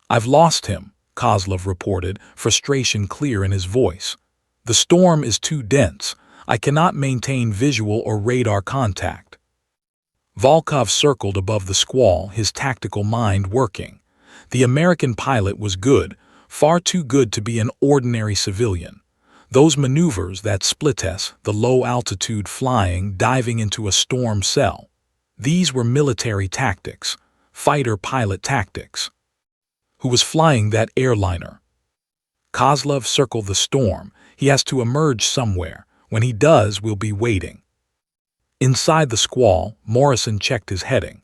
"I've lost him," Kozlov reported, frustration clear in his voice. "The storm is too dense. I cannot maintain visual or radar contact." Volkov circled above the squall, his tactical mind working. The American pilot was good, far too good to be an ordinary civilian. Those maneuvers, that splittess, the low-altitude flying, diving into a storm cell, these were military tactics, fighter-pilot tactics. Who was flying that airliner? Kozlov circled the storm. He has to emerge somewhere. When he does, we'll be waiting. Inside the squall, Morrison checked his heading.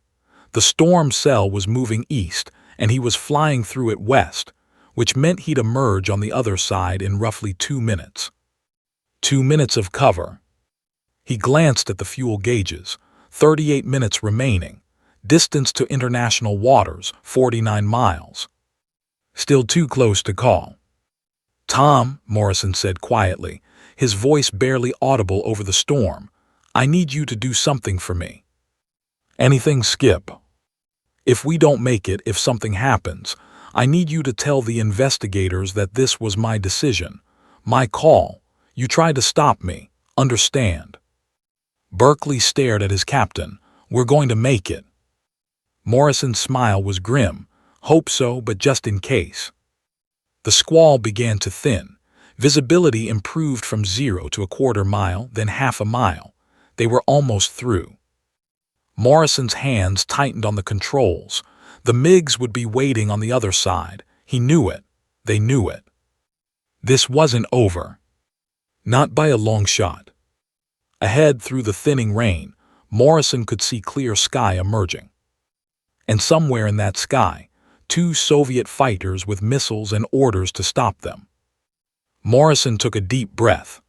The storm cell was moving east, and he was flying through it west, which meant he'd emerge on the other side in roughly 2 minutes. 2 minutes of cover. He glanced at the fuel gauges. 38 minutes remaining. Distance to international waters, 49 miles. Still too close to call. "Tom," Morrison said quietly, his voice barely audible over the storm, "I need you to do something for me." "Anything, Skip. If we don't make it, if something happens, I need you to tell the investigators that this was my decision, my call. You tried to stop me, understand?" Berkeley stared at his captain. "We're going to make it." Morrison's smile was grim. "Hope so, but just in case." The squall began to thin. Visibility improved from 0 to a quarter mile, then half a mile. They were almost through. Morrison's hands tightened on the controls. The MiGs would be waiting on the other side. He knew it. They knew it. This wasn't over. Not by a long shot. Ahead, through the thinning rain, Morrison could see clear sky emerging. And somewhere in that sky, 2 Soviet fighters with missiles and orders to stop them. Morrison took a deep breath.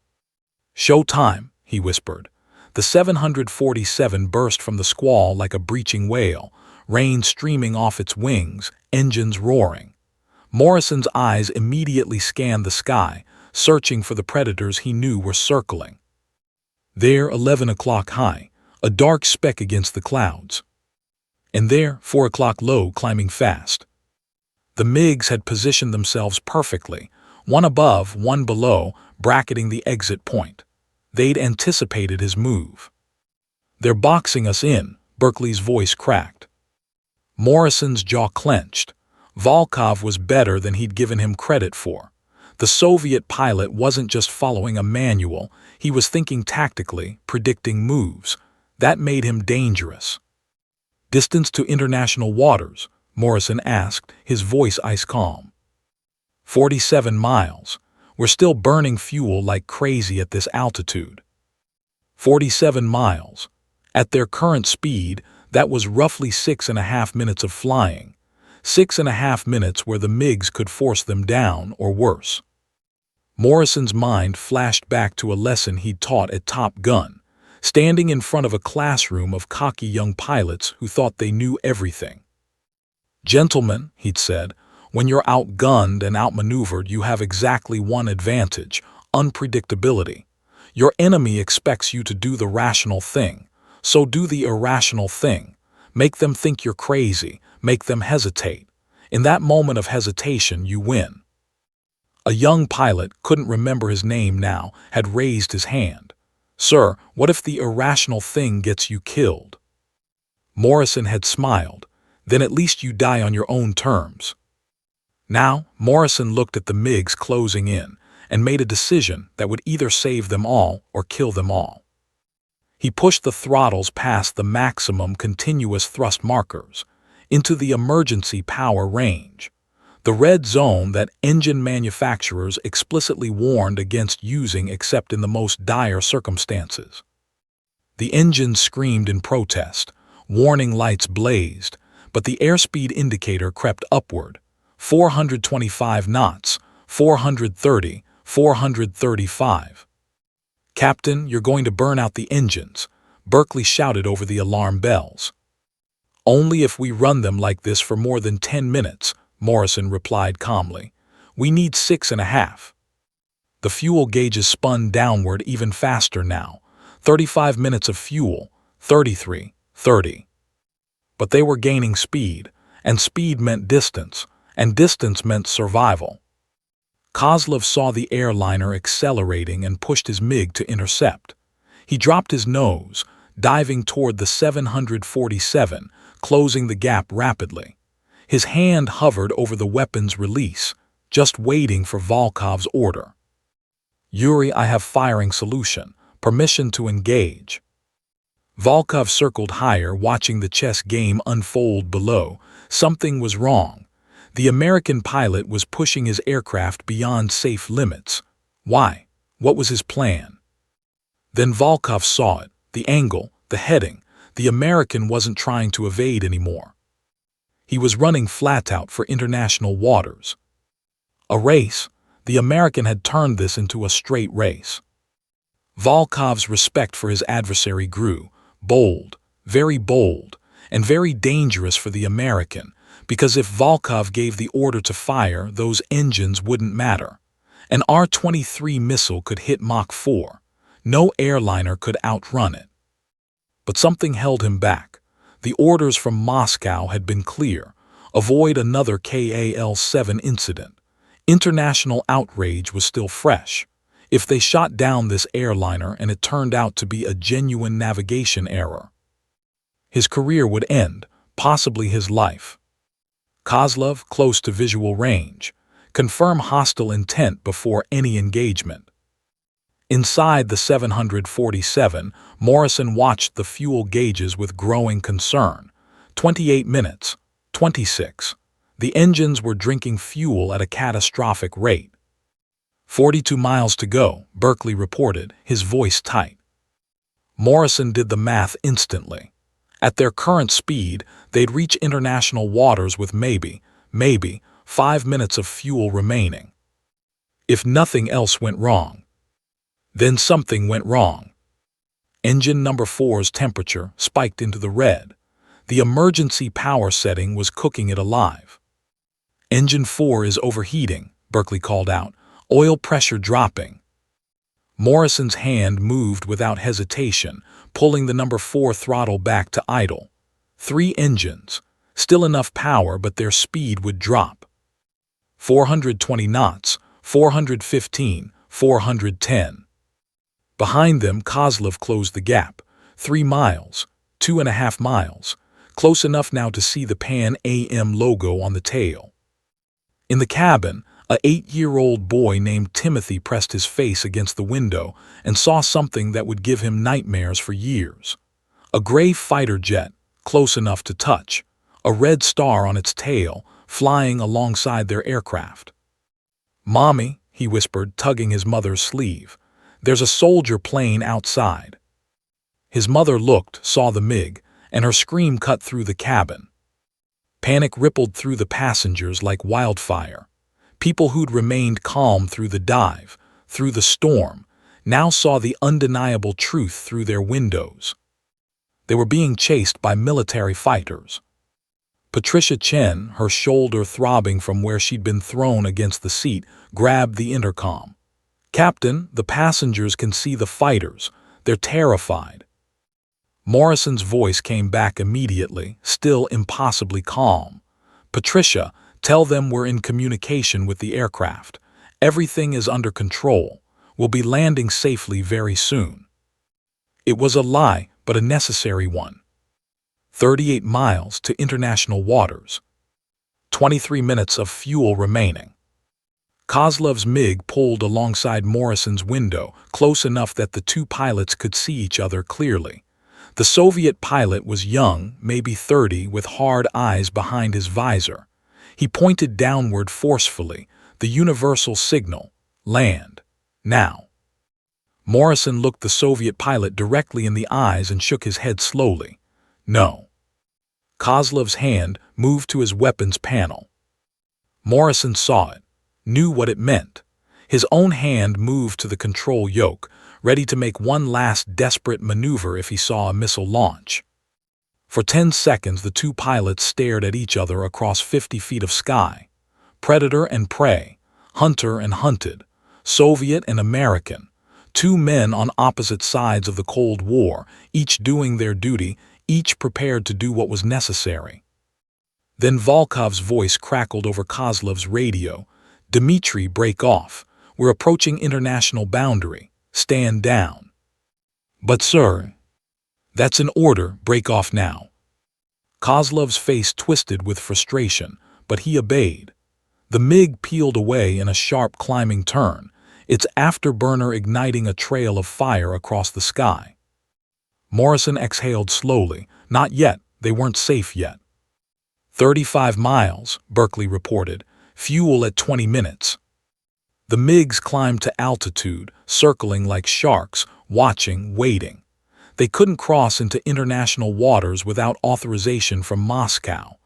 "Show time," he whispered. The 747 burst from the squall like a breaching whale, rain streaming off its wings, engines roaring. Morrison's eyes immediately scanned the sky, searching for the predators he knew were circling. There, 11 o'clock high, a dark speck against the clouds. And there, 4 o'clock low, climbing fast. The MiGs had positioned themselves perfectly, one above, one below, bracketing the exit point. They'd anticipated his move. "They're boxing us in," Berkeley's voice cracked. Morrison's jaw clenched. Volkov was better than he'd given him credit for. The Soviet pilot wasn't just following a manual, he was thinking tactically, predicting moves. That made him dangerous. "Distance to international waters?" Morrison asked, his voice ice calm. 47 miles. We're still burning fuel like crazy at this altitude." 47 miles. At their current speed, that was roughly 6.5 minutes of flying. 6.5 minutes where the MiGs could force them down, or worse. Morrison's mind flashed back to a lesson he'd taught at Top Gun, standing in front of a classroom of cocky young pilots who thought they knew everything. "Gentlemen," he'd said, "when you're outgunned and outmaneuvered, you have exactly one advantage: unpredictability. Your enemy expects you to do the rational thing, so do the irrational thing. Make them think you're crazy, make them hesitate. In that moment of hesitation, you win." A young pilot, couldn't remember his name now, had raised his hand. "Sir, what if the irrational thing gets you killed?" Morrison had smiled. "Then at least you die on your own terms." Now, Morrison looked at the MiGs closing in and made a decision that would either save them all or kill them all. He pushed the throttles past the maximum continuous thrust markers into the emergency power range, the red zone that engine manufacturers explicitly warned against using except in the most dire circumstances. The engines screamed in protest, warning lights blazed, but the airspeed indicator crept upward. 425 knots, 430, 435. "Captain, you're going to burn out the engines," Berkeley shouted over the alarm bells. "Only if we run them like this for more than 10 minutes, Morrison replied calmly. "We need 6.5. The fuel gauges spun downward even faster now. 35 minutes of fuel, 33, 30. But they were gaining speed, and speed meant distance, and distance meant survival. Kozlov saw the airliner accelerating and pushed his MiG to intercept. He dropped his nose, diving toward the 747, closing the gap rapidly. His hand hovered over the weapon's release, just waiting for Volkov's order. "Yuri, I have firing solution. Permission to engage." Volkov circled higher, watching the chess game unfold below. Something was wrong. The American pilot was pushing his aircraft beyond safe limits. Why? What was his plan? Then Volkov saw it, the angle, the heading. The American wasn't trying to evade anymore. He was running flat out for international waters. A race. The American had turned this into a straight race. Volkov's respect for his adversary grew, bold, and very dangerous for the American, because if Volkov gave the order to fire, those engines wouldn't matter. An R-23 missile could hit Mach 4. No airliner could outrun it. But something held him back. The orders from Moscow had been clear: avoid another KAL-7 incident. International outrage was still fresh. If they shot down this airliner and it turned out to be a genuine navigation error, his career would end, possibly his life. Kozlov, close to visual range. Confirm hostile intent before any engagement. Inside the 747, Morrison watched the fuel gauges with growing concern. 28 minutes, 26. The engines were drinking fuel at a catastrophic rate. 42 miles to go, Berkeley reported, his voice tight. Morrison did the math instantly. At their current speed, they'd reach international waters with maybe 5 minutes of fuel remaining. If nothing else went wrong. Then something went wrong. Engine number 4's temperature spiked into the red. The emergency power setting was cooking it alive. "Engine 4 is overheating," Berkeley called out. "Oil pressure dropping." Morrison's hand moved without hesitation, pulling the number 4 throttle back to idle. 3 engines. Still enough power, but their speed would drop. 420 knots, 415, 410. Behind them, Kozlov closed the gap. 3 miles, 2.5 miles. Close enough now to see the Pan Am logo on the tail. In the cabin, a 8-year-old boy named Timothy pressed his face against the window and saw something that would give him nightmares for years. A gray fighter jet, close enough to touch, a red star on its tail, flying alongside their aircraft. "Mommy," he whispered, tugging his mother's sleeve, "there's a soldier plane outside." His mother looked, saw the MiG, and her scream cut through the cabin. Panic rippled through the passengers like wildfire. People who'd remained calm through the dive, through the storm, now saw the undeniable truth through their windows. They were being chased by military fighters. Patricia Chen, her shoulder throbbing from where she'd been thrown against the seat, grabbed the intercom. "Captain, the passengers can see the fighters. They're terrified." Morrison's voice came back immediately, still impossibly calm. "Patricia, tell them we're in communication with the aircraft. Everything is under control. We'll be landing safely very soon." It was a lie, but a necessary one. 38 miles to international waters. 23 minutes of fuel remaining. Kozlov's MiG pulled alongside Morrison's window, close enough that the two pilots could see each other clearly. The Soviet pilot was young, maybe 30, with hard eyes behind his visor. He pointed downward forcefully, the universal signal, "Land. Now." Morrison looked the Soviet pilot directly in the eyes and shook his head slowly. "No." Kozlov's hand moved to his weapons panel. Morrison saw it, knew what it meant. His own hand moved to the control yoke, ready to make one last desperate maneuver if he saw a missile launch. For 10 seconds, the two pilots stared at each other across 50 feet of sky. Predator and prey, hunter and hunted, Soviet and American. Two men on opposite sides of the Cold War, each doing their duty, each prepared to do what was necessary. Then Volkov's voice crackled over Kozlov's radio. "Dmitri, break off. We're approaching international boundary. Stand down." "But sir..." "That's an order. Break off now." Kozlov's face twisted with frustration, but he obeyed. The MiG peeled away in a sharp climbing turn, its afterburner igniting a trail of fire across the sky. Morrison exhaled slowly. Not yet. They weren't safe yet. 35 miles, Berkeley reported. Fuel at 20 minutes. The MiGs climbed to altitude, circling like sharks, watching, waiting. They couldn't cross into international waters without authorization from Moscow,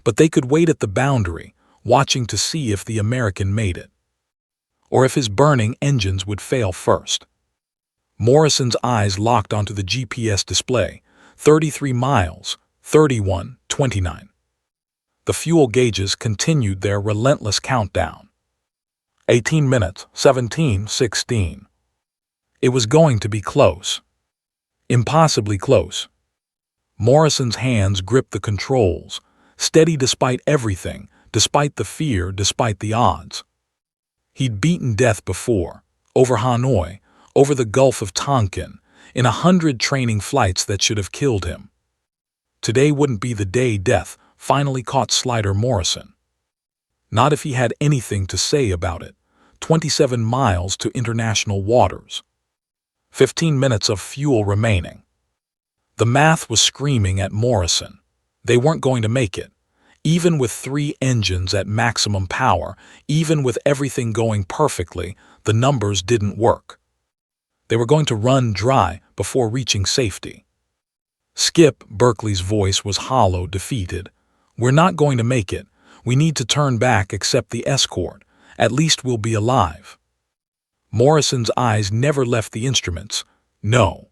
but they could wait at the boundary, watching to see if the American made it, or if his burning engines would fail first. Morrison's eyes locked onto the GPS display. 33 miles, 31:29. The fuel gauges continued their relentless countdown. 18 minutes, 17:16. It was going to be close. Impossibly close. Morrison's hands gripped the controls, steady despite everything, despite the fear, despite the odds. He'd beaten death before, over Hanoi, over the Gulf of Tonkin, in 100 training flights that should have killed him. Today wouldn't be the day death finally caught Slider Morrison. Not if he had anything to say about it. 27 miles to international waters. 15 minutes of fuel remaining. The math was screaming at Morrison. They weren't going to make it. Even with 3 engines at maximum power, even with everything going perfectly, the numbers didn't work. They were going to run dry before reaching safety. "Skip," Berkeley's voice was hollow, defeated. "We're not going to make it. We need to turn back, accept the escort. At least we'll be alive." Morrison's eyes never left the instruments. "No."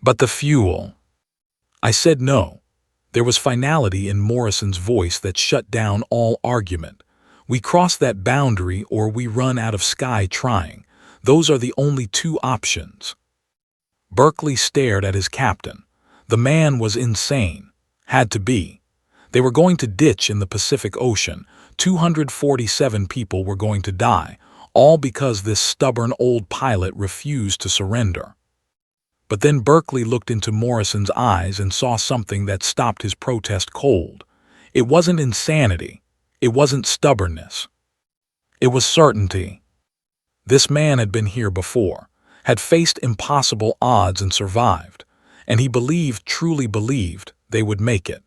"But the fuel." "I said no." There was finality in Morrison's voice that shut down all argument. "We cross that boundary or we run out of sky trying. Those are the only 2 options." Berkeley stared at his captain. The man was insane. Had to be. They were going to ditch in the Pacific Ocean. 247 people were going to die, all because this stubborn old pilot refused to surrender. But then Berkeley looked into Morrison's eyes and saw something that stopped his protest cold. It wasn't insanity. It wasn't stubbornness. It was certainty. This man had been here before, had faced impossible odds and survived, and he believed, truly believed, they would make it.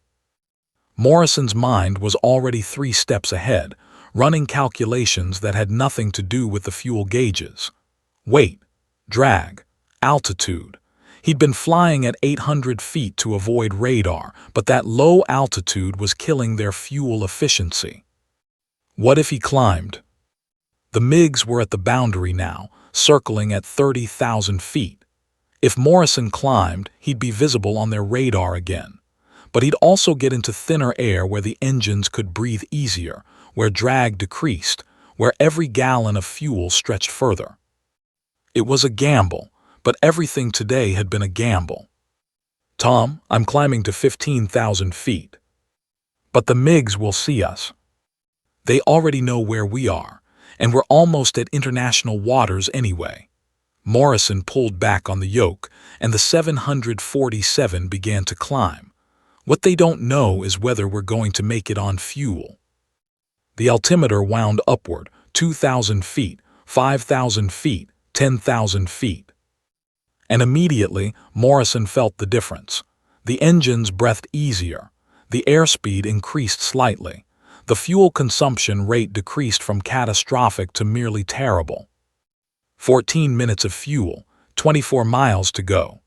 Morrison's mind was already 3 steps ahead, running calculations that had nothing to do with the fuel gauges. Weight, drag, altitude. He'd been flying at 800 feet to avoid radar, but that low altitude was killing their fuel efficiency. What if he climbed? The MiGs were at the boundary now, circling at 30,000 feet. If Morrison climbed, he'd be visible on their radar again. But he'd also get into thinner air where the engines could breathe easier, where drag decreased, where every gallon of fuel stretched further. It was a gamble, but everything today had been a gamble. "Tom, I'm climbing to 15,000 feet. But the MiGs will see us. They already know where we are. and we're almost at international waters anyway. Morrison pulled back on the yoke, and the 747 began to climb. What they don't know is whether we're going to make it on fuel. The altimeter wound upward, 2,000 feet, 5,000 feet, 10,000 feet. And immediately, Morrison felt the difference. The engines breathed easier. The airspeed increased slightly. The fuel consumption rate decreased from catastrophic to merely terrible. 14 minutes of fuel, 24 miles to go.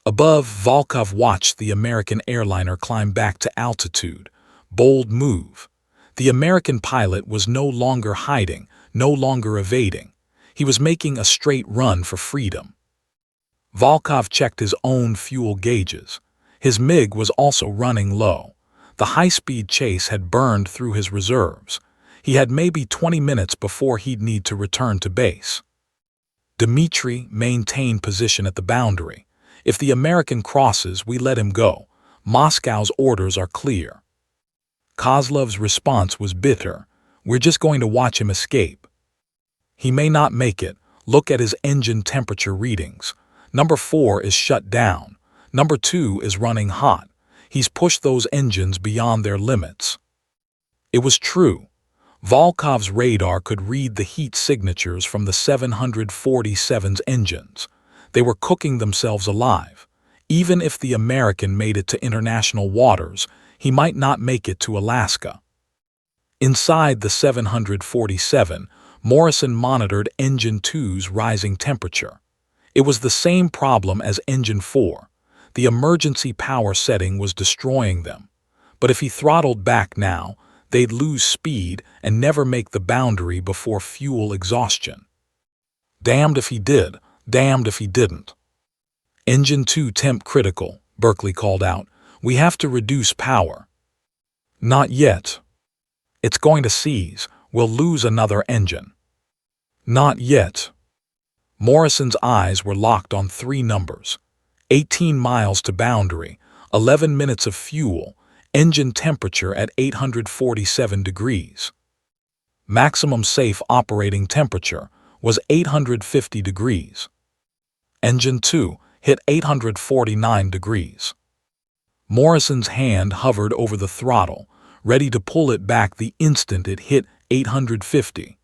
Above, Volkov watched the American airliner climb back to altitude. Bold move. The American pilot was no longer hiding, no longer evading. He was making a straight run for freedom. Volkov checked his own fuel gauges. His MiG was also running low. The high-speed chase had burned through his reserves. He had maybe 20 minutes before he'd need to return to base. Dmitri maintained position at the boundary. If the American crosses, we let him go. Moscow's orders are clear. Kozlov's response was bitter. We're just going to watch him escape. He may not make it. Look at his engine temperature readings. Number 4 is shut down. Number 2 is running hot. He's pushed those engines beyond their limits. It was true. Volkov's radar could read the heat signatures from the 747's engines. They were cooking themselves alive. Even if the American made it to international waters, he might not make it to Alaska. Inside the 747, Morrison monitored Engine 2's rising temperature. It was the same problem as Engine 4. The emergency power setting was destroying them. But if he throttled back now, they'd lose speed and never make the boundary before fuel exhaustion. Damned if he did, damned if he didn't. Engine 2 temp critical, Berkeley called out. We have to reduce power. Not yet. It's going to seize. We'll lose another engine. Not yet. Morrison's eyes were locked on 3 numbers. 18 miles to boundary, 11 minutes of fuel, engine temperature at 847 degrees. Maximum safe operating temperature was 850 degrees. Engine 2 hit 849 degrees. Morrison's hand hovered over the throttle, ready to pull it back the instant it hit 850.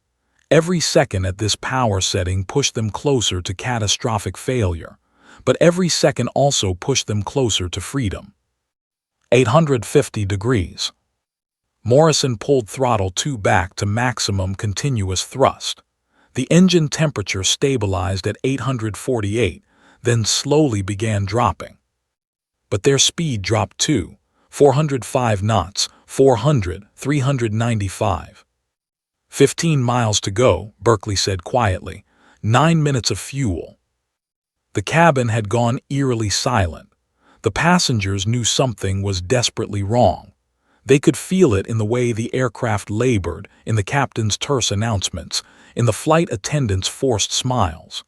Every second at this power setting pushed them closer to catastrophic failure, but every second also pushed them closer to freedom. 850 degrees. Morrison pulled throttle 2 back to maximum continuous thrust. The engine temperature stabilized at 848, then slowly began dropping. But their speed dropped too. 405 knots, 400, 395. 15 miles to go, Berkeley said quietly. 9 minutes of fuel. The cabin had gone eerily silent. The passengers knew something was desperately wrong. They could feel it in the way the aircraft labored, in the captain's terse announcements, in the flight attendant's forced smiles.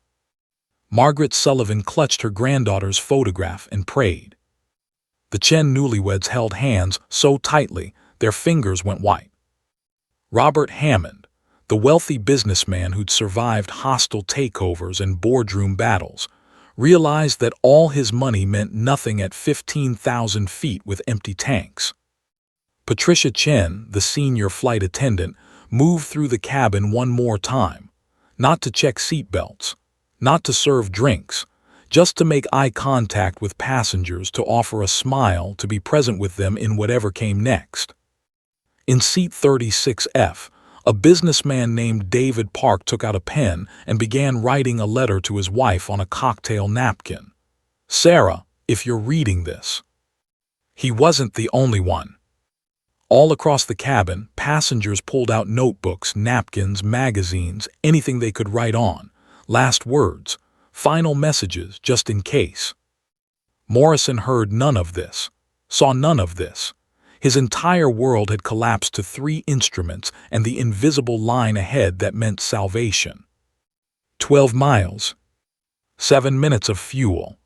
Margaret Sullivan clutched her granddaughter's photograph and prayed. The Chen newlyweds held hands so tightly their fingers went white. Robert Hammond, the wealthy businessman who'd survived hostile takeovers and boardroom battles, realized that all his money meant nothing at 15,000 feet with empty tanks. Patricia Chen, the senior flight attendant, moved through the cabin one more time, not to check seat belts, not to serve drinks, just to make eye contact with passengers, to offer a smile, to be present with them in whatever came next. In seat 36F, a businessman named David Park took out a pen and began writing a letter to his wife on a cocktail napkin. Sarah, if you're reading this. He wasn't the only one. All across the cabin, passengers pulled out notebooks, napkins, magazines, anything they could write on. Last words, final messages, just in case. Morrison heard none of this, saw none of this. His entire world had collapsed to 3 instruments and the invisible line ahead that meant salvation. 12 miles. 7 minutes of fuel.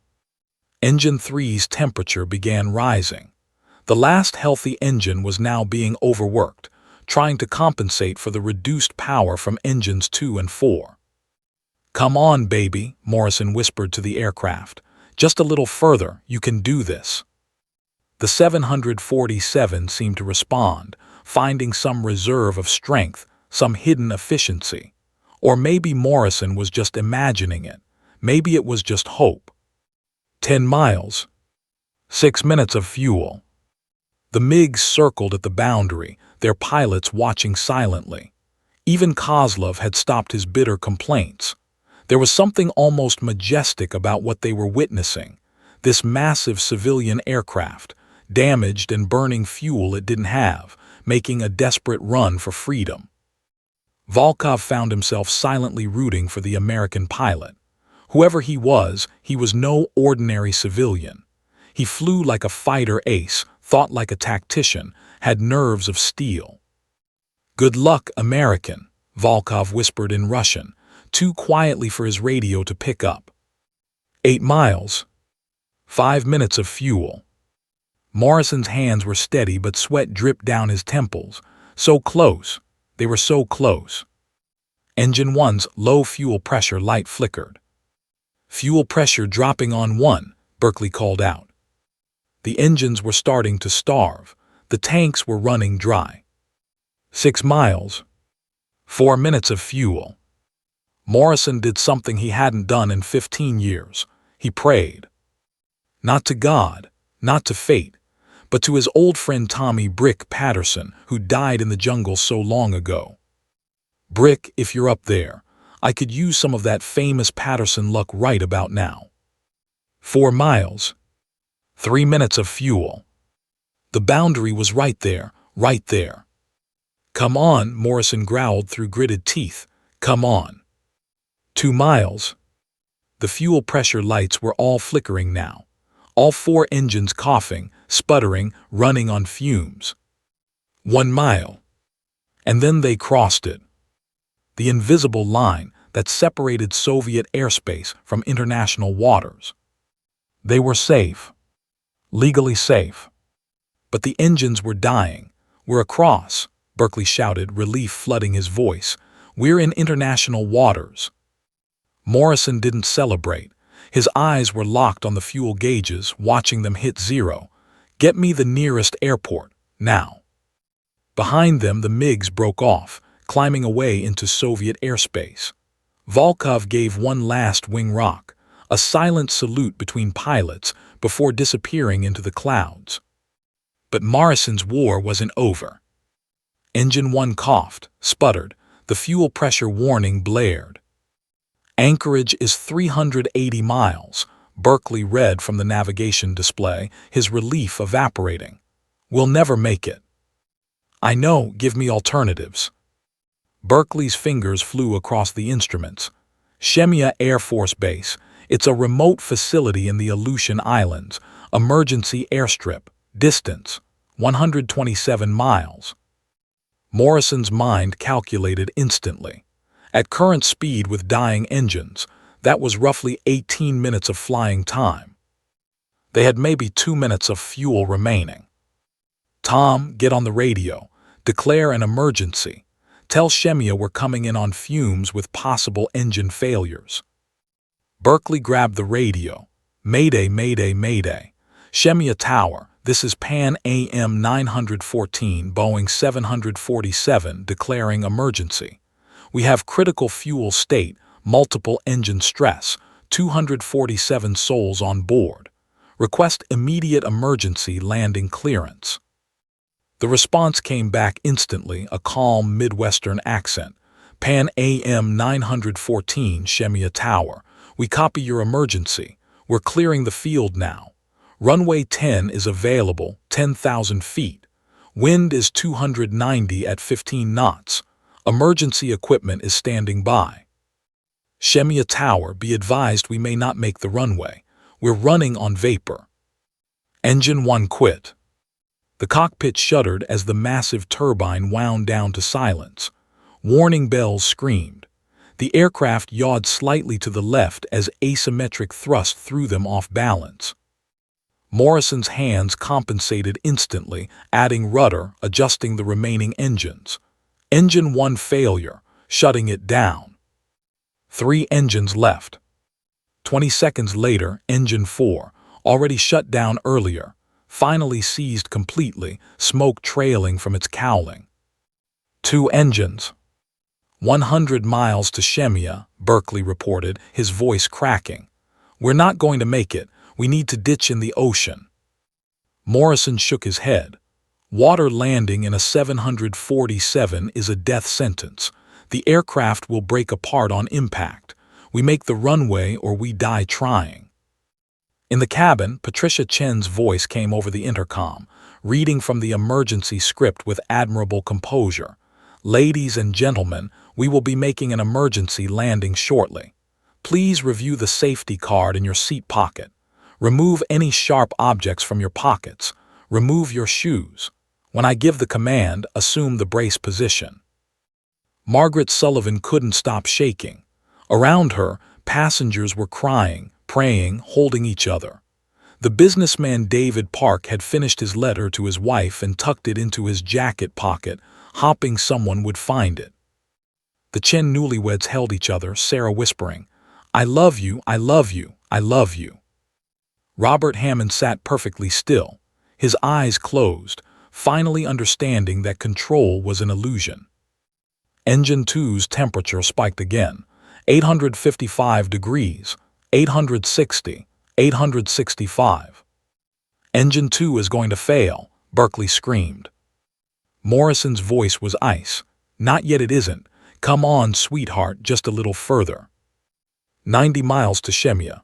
Engine 3's temperature began rising. The last healthy engine was now being overworked. trying to compensate for the reduced power from engines 2 and 4. "Come on, baby," Morrison whispered to the aircraft. "Just a little further, you can do this." The 747 seemed to respond, finding some reserve of strength, some hidden efficiency. Or maybe Morrison was just imagining it. Maybe it was just hope. 10 miles. 6 minutes of fuel. The MiGs circled at the boundary, their pilots watching silently. Even Kozlov had stopped his bitter complaints. There was something almost majestic about what they were witnessing. This massive civilian aircraft, damaged and burning fuel it didn't have, making a desperate run for freedom. Volkov found himself silently rooting for the American pilot. Whoever he was no ordinary civilian. He flew like a fighter ace, thought like a tactician, had nerves of steel. "Good luck, American," Volkov whispered in Russian, too quietly for his radio to pick up. 8 miles. 5 minutes of fuel. Morrison's hands were steady, but sweat dripped down his temples. So close. They were so close. Engine 1's low fuel pressure light flickered. "Fuel pressure dropping on 1, Berkeley called out. The engines were starting to starve. The tanks were running dry. 6 miles. 4 minutes of fuel. Morrison did something he hadn't done in 15 years. He prayed. Not to God, not to fate, but to his old friend Tommy "Brick" Patterson, who died in the jungle so long ago. "Brick, if you're up there, I could use some of that famous Patterson luck right about now." 4 miles. 3 minutes of fuel. The boundary was right there, right there. "Come on," Morrison growled through gritted teeth. "Come on." 2 miles. The fuel pressure lights were all flickering now. All 4 engines coughing, sputtering, running on fumes. 1 mile. And then they crossed it. The invisible line that separated Soviet airspace from international waters. They were safe. Legally safe. But the engines were dying. "We're across," Berkeley shouted, relief flooding his voice. "We're in international waters." Morrison didn't celebrate. His eyes were locked on the fuel gauges, watching them hit 0. "Get me the nearest airport, now." Behind them, the MiGs broke off, climbing away into Soviet airspace. Volkov gave one last wing rock, a silent salute between pilots, before disappearing into the clouds. But Morrison's war wasn't over. Engine 1 coughed, sputtered, the fuel pressure warning blared. "Anchorage is 380 miles, Berkeley read from the navigation display, his relief evaporating. "We'll never make it." "I know, give me alternatives." Berkeley's fingers flew across the instruments. "Shemya Air Force Base. It's a remote facility in the Aleutian Islands. Emergency airstrip. Distance, 127 miles. Morrison's mind calculated instantly. At current speed with dying engines, that was roughly 18 minutes of flying time. They had maybe 2 minutes of fuel remaining. "Tom, get on the radio. Declare an emergency. Tell Shemya we're coming in on fumes with possible engine failures." Berkeley grabbed the radio. "Mayday, mayday, mayday. Shemya Tower, this is Pan AM 914 Boeing 747 declaring emergency. We have critical fuel state, multiple engine stress, 247 souls on board. Request immediate emergency landing clearance." The response came back instantly, a calm Midwestern accent. "Pan AM 914 Shemya Tower. We copy your emergency. We're clearing the field now. Runway 10 is available, 10,000 feet. Wind is 290 at 15 knots. Emergency equipment is standing by. Shemya Tower, be advised we may not make the runway. We're running on vapor." Engine 1 quit. The cockpit shuddered as the massive turbine wound down to silence. Warning bells screamed. The aircraft yawed slightly to the left as asymmetric thrust threw them off balance. Morrison's hands compensated instantly, adding rudder, adjusting the remaining engines. Engine 1 failure, shutting it down. 3 engines left. 20 seconds later, engine 4, already shut down earlier, finally seized completely, smoke trailing from its cowling. 2 engines. 100 miles to Shemya, Berkeley reported, his voice cracking. We're not going to make it. We need to ditch in the ocean. Morrison shook his head. Water landing in a 747 is a death sentence. The aircraft will break apart on impact. We make the runway or we die trying. In the cabin, Patricia Chen's voice came over the intercom, reading from the emergency script with admirable composure. Ladies and gentlemen, we will be making an emergency landing shortly. Please review the safety card in your seat pocket. Remove any sharp objects from your pockets. Remove your shoes. When I give the command, assume the brace position. Margaret Sullivan couldn't stop shaking. Around her, passengers were crying, praying, holding each other. The businessman David Park had finished his letter to his wife and tucked it into his jacket pocket, hoping someone would find it. The Chen newlyweds held each other, Sarah whispering, "I love you, I love you, I love you." Robert Hammond sat perfectly still, his eyes closed, finally understanding that control was an illusion. Engine 2's temperature spiked again, 855 degrees, 860, 865. Engine 2 is going to fail, Berkeley screamed. Morrison's voice was ice. Not yet, it isn't. Come on, sweetheart, just a little further. 90 miles to Shemya.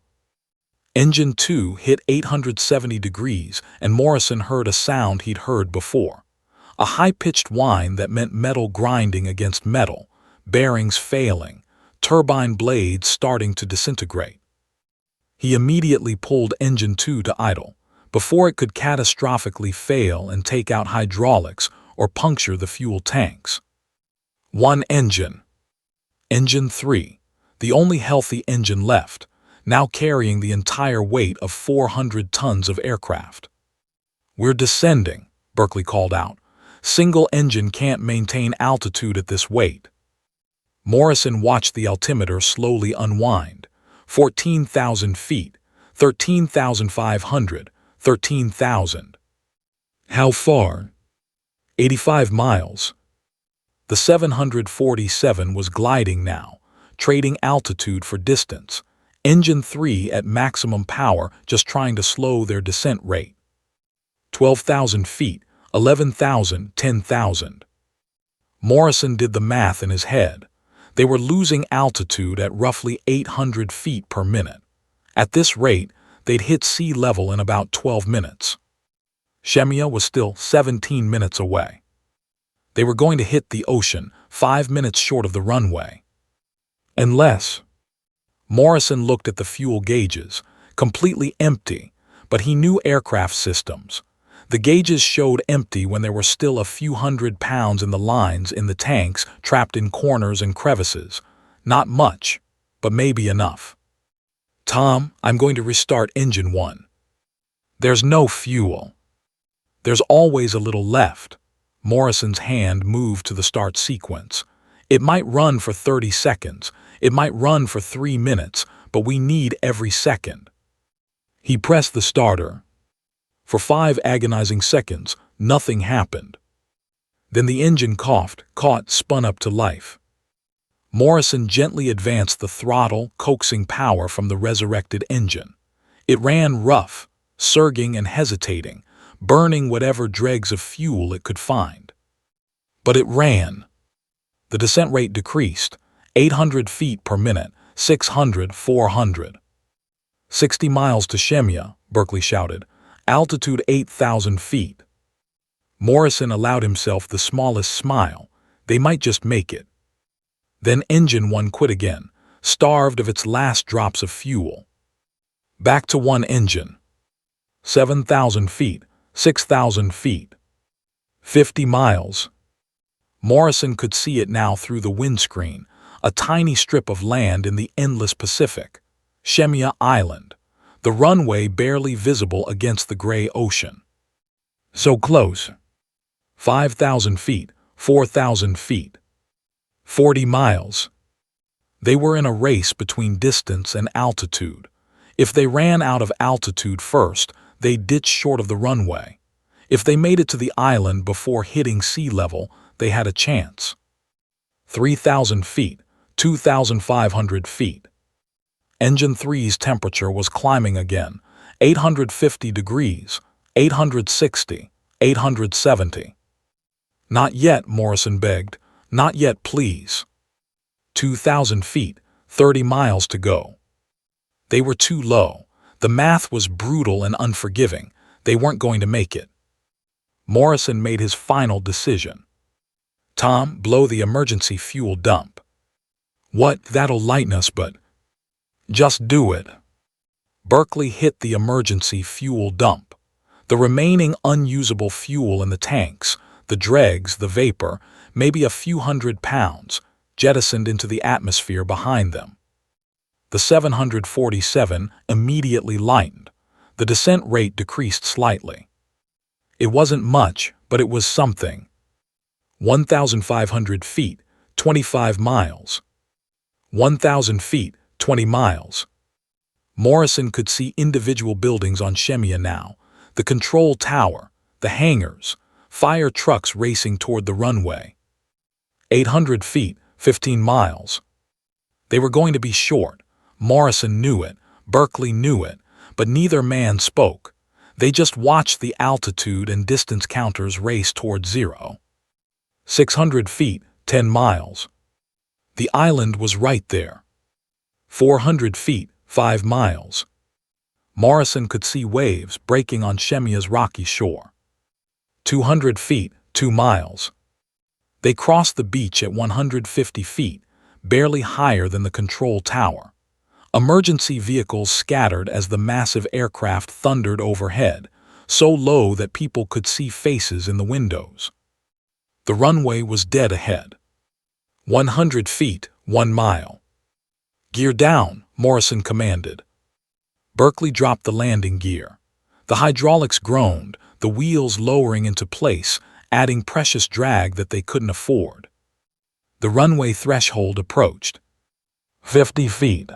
Engine 2 hit 870 degrees, and Morrison heard a sound he'd heard before. A high-pitched whine that meant metal grinding against metal, bearings failing, turbine blades starting to disintegrate. He immediately pulled Engine 2 to idle, before it could catastrophically fail and take out hydraulics or puncture the fuel tanks. 1 engine. Engine 3, the only healthy engine left, now carrying the entire weight of 400 tons of aircraft. We're descending, Berkeley called out. Single engine can't maintain altitude at this weight. Morrison watched the altimeter slowly unwind. 14,000 feet, 13,500, 13,000. How far? 85 miles. The 747 was gliding now, trading altitude for distance. Engine 3 at maximum power, just trying to slow their descent rate. 12,000 feet, 11,000, 10,000. Morrison did the math in his head. They were losing altitude at roughly 800 feet per minute. At this rate, they'd hit sea level in about 12 minutes. Shemya was still 17 minutes away. They were going to hit the ocean 5 minutes short of the runway. Unless... Morrison looked at the fuel gauges, completely empty, but he knew aircraft systems. The gauges showed empty when there were still a few hundred pounds in the lines in the tanks, trapped in corners and crevices. Not much, but maybe enough. Tom, I'm going to restart engine 1. There's no fuel. There's always a little left. Morrison's hand moved to the start sequence. It might run for 30 seconds. It might run for 3 minutes, but we need every second. He pressed the starter. For 5 agonizing seconds, nothing happened. Then the engine coughed, caught, spun up to life. Morrison gently advanced the throttle, coaxing power from the resurrected engine. It ran rough, surging and hesitating, burning whatever dregs of fuel it could find. But it ran. The descent rate decreased. 800 feet per minute, 600, 400. 60 miles to Shemya, Berkeley shouted. Altitude 8,000 feet. Morrison allowed himself the smallest smile. They might just make it. Then engine 1 quit again, starved of its last drops of fuel. Back to 1 engine. 7,000 feet, 6,000 feet. 50 miles. Morrison could see it now through the windscreen, a tiny strip of land in the endless Pacific. Shemya Island. the runway barely visible against the gray ocean. So close. 5,000 feet, 4,000 feet. 40 miles. They were in a race between distance and altitude. If they ran out of altitude first, they ditched short of the runway. If they made it to the island before hitting sea level, they had a chance. 3,000 feet, 2,500 feet. Engine 3's temperature was climbing again, 850 degrees, 860, 870. Not yet, Morrison begged. Not yet, please. 2,000 feet, 30 miles to go. They were too low. The math was brutal and unforgiving. They weren't going to make it. Morrison made his final decision. Tom, blow the emergency fuel dump. What? That'll lighten us, but... Just do it. Berkeley hit the emergency fuel dump. The remaining unusable fuel in the tanks, the dregs, the vapor, maybe a few hundred pounds, jettisoned into the atmosphere behind them. The 747 immediately lightened. The descent rate decreased slightly. It wasn't much, but it was something. 1,500 feet, 25 miles. 1,000 feet, 20 miles. Morrison could see individual buildings on Shemya now, the control tower, the hangars, fire trucks racing toward the runway. 800 feet, 15 miles. They were going to be short. Morrison knew it, Berkeley knew it, but neither man spoke. They just watched the altitude and distance counters race toward zero. 600 feet, 10 miles. The island was right there. 400 feet, 5 miles. Morrison could see waves breaking on Shemya's rocky shore. 200 feet, 2 miles. They crossed the beach at 150 feet, barely higher than the control tower. Emergency vehicles scattered as the massive aircraft thundered overhead, so low that people could see faces in the windows. The runway was dead ahead. 100 feet, 1 mile. Gear down, Morrison commanded. Berkeley dropped the landing gear. The hydraulics groaned, the wheels lowering into place, adding precious drag that they couldn't afford. The runway threshold approached. 50 feet.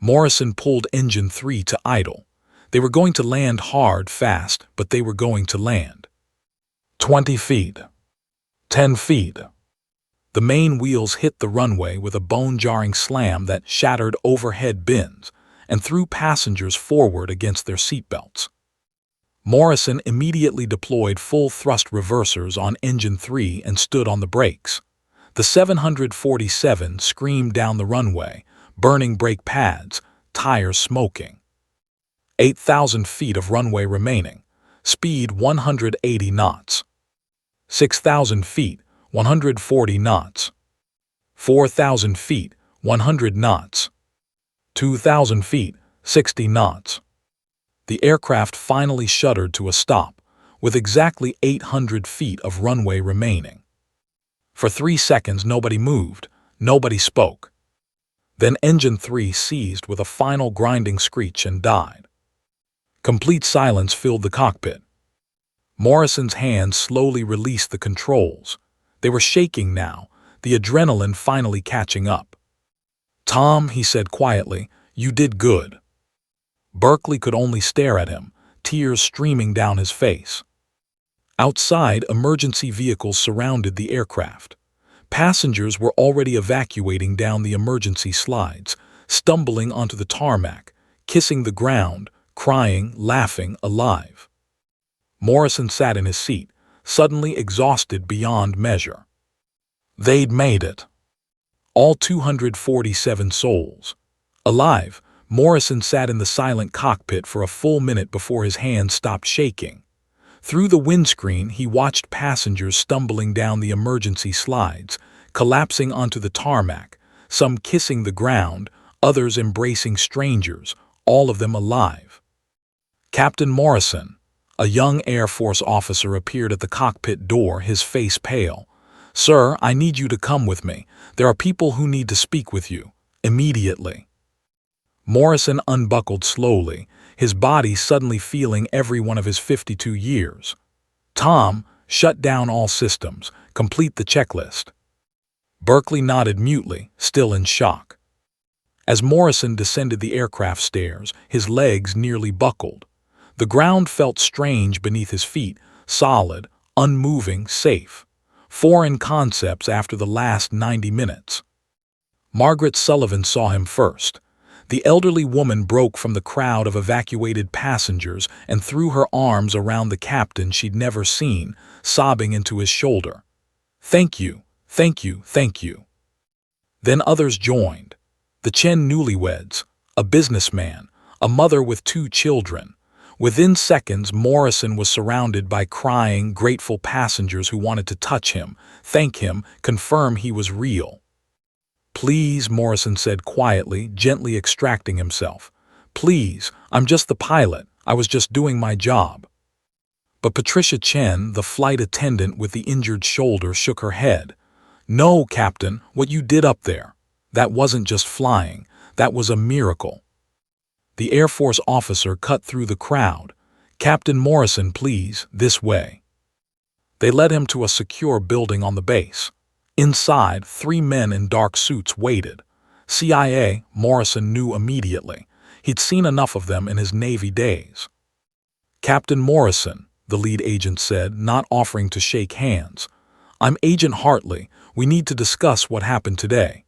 Morrison pulled engine 3 to idle. They were going to land hard, fast, but they were going to land. 20 feet. 10 feet. The main wheels hit the runway with a bone-jarring slam that shattered overhead bins and threw passengers forward against their seatbelts. Morrison immediately deployed full-thrust reversers on engine 3 and stood on the brakes. The 747 screamed down the runway, burning brake pads, tires smoking. 8,000 feet of runway remaining, speed 180 knots. 6,000 feet, 140 knots. 4,000 feet, 100 knots. 2,000 feet, 60 knots. The aircraft finally shuddered to a stop, with exactly 800 feet of runway remaining. For 3 seconds nobody moved, nobody spoke. Then engine 3 seized with a final grinding screech and died. Complete silence filled the cockpit. Morrison's hands slowly released the controls. They were shaking now, the adrenaline finally catching up. "Tom," he said quietly, "you did good." Berkeley could only stare at him, tears streaming down his face. Outside, emergency vehicles surrounded the aircraft. Passengers were already evacuating down the emergency slides, stumbling onto the tarmac, kissing the ground, crying, laughing, alive. Morrison sat in his seat, suddenly exhausted beyond measure. They'd made it. All 247 souls. Alive, Morrison sat in the silent cockpit for a full minute before his hands stopped shaking. Through the windscreen, he watched passengers stumbling down the emergency slides, collapsing onto the tarmac, some kissing the ground, others embracing strangers, all of them alive. Captain Morrison, a young Air Force officer, appeared at the cockpit door, his face pale. "Sir, I need you to come with me. There are people who need to speak with you. Immediately." Morrison unbuckled slowly, his body suddenly feeling every one of his 52 years. "Tom, shut down all systems. Complete the checklist." Berkeley nodded mutely, still in shock. As Morrison descended the aircraft stairs, his legs nearly buckled. The ground felt strange beneath his feet, solid, unmoving, safe. Foreign concepts after the last 90 minutes. Margaret Sullivan saw him first. The elderly woman broke from the crowd of evacuated passengers and threw her arms around the captain she'd never seen, sobbing into his shoulder. "Thank you, thank you, thank you." Then others joined. The Chen newlyweds, a businessman, a mother with 2 children. Within seconds, Morrison was surrounded by crying, grateful passengers who wanted to touch him, thank him, confirm he was real. "Please," Morrison said quietly, gently extracting himself. "Please, I'm just the pilot. I was just doing my job." But Patricia Chen, the flight attendant with the injured shoulder, shook her head. "No, Captain, what you did up there, that wasn't just flying. That was a miracle." The Air Force officer cut through the crowd. "Captain Morrison, please, this way." They led him to a secure building on the base. Inside, 3 men in dark suits waited. CIA, Morrison knew immediately. He'd seen enough of them in his Navy days. "Captain Morrison," the lead agent said, not offering to shake hands. "I'm Agent Hartley. We need to discuss what happened today."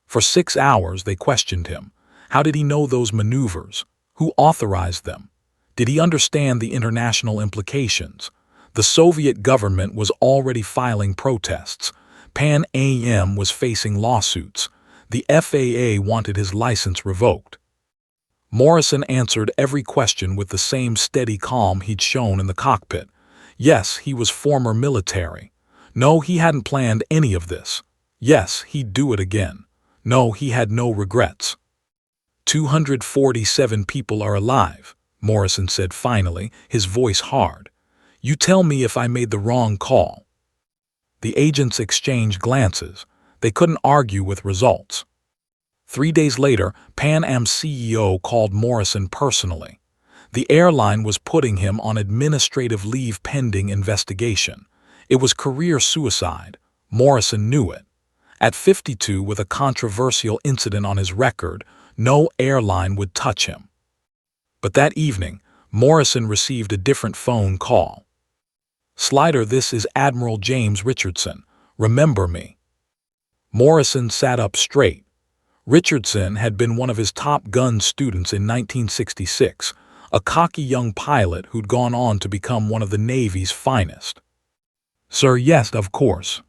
For 6 hours they questioned him. How did he know those maneuvers? Who authorized them? Did he understand the international implications? The Soviet government was already filing protests. Pan Am was facing lawsuits. The FAA wanted his license revoked. Morrison answered every question with the same steady calm he'd shown in the cockpit. Yes, he was former military. No, he hadn't planned any of this. Yes, he'd do it again. No, he had no regrets. 247 people are alive, Morrison said finally, his voice hard. "You tell me if I made the wrong call." The agents exchanged glances. They couldn't argue with results. 3 days later, Pan Am CEO called Morrison personally. The airline was putting him on administrative leave pending investigation. It was career suicide. Morrison knew it. At 52, with a controversial incident on his record, no airline would touch him. But that evening, Morrison received a different phone call. "Slider, this is Admiral James Richardson. Remember me?" Morrison sat up straight. Richardson had been one of his Top Gun students in 1966, a cocky young pilot who'd gone on to become one of the Navy's finest. "Sir, yes, of course.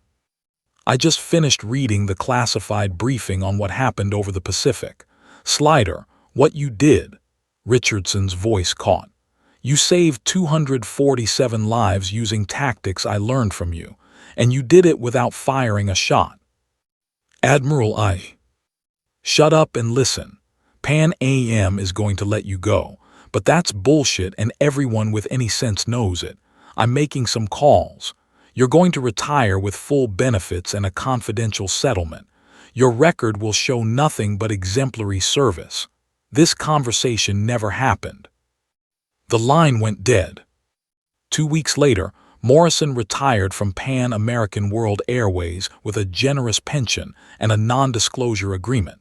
I just finished reading the classified briefing on what happened over the Pacific. Slider, what you did," Richardson's voice caught. "You saved 247 lives using tactics I learned from you, and you did it without firing a shot." "Admiral, Shut up and listen. Pan Am is going to let you go, but that's bullshit and everyone with any sense knows it. I'm making some calls. You're going to retire with full benefits and a confidential settlement. Your record will show nothing but exemplary service. This conversation never happened." The line went dead. 2 weeks later, Morrison retired from Pan American World Airways with a generous pension and a non-disclosure agreement.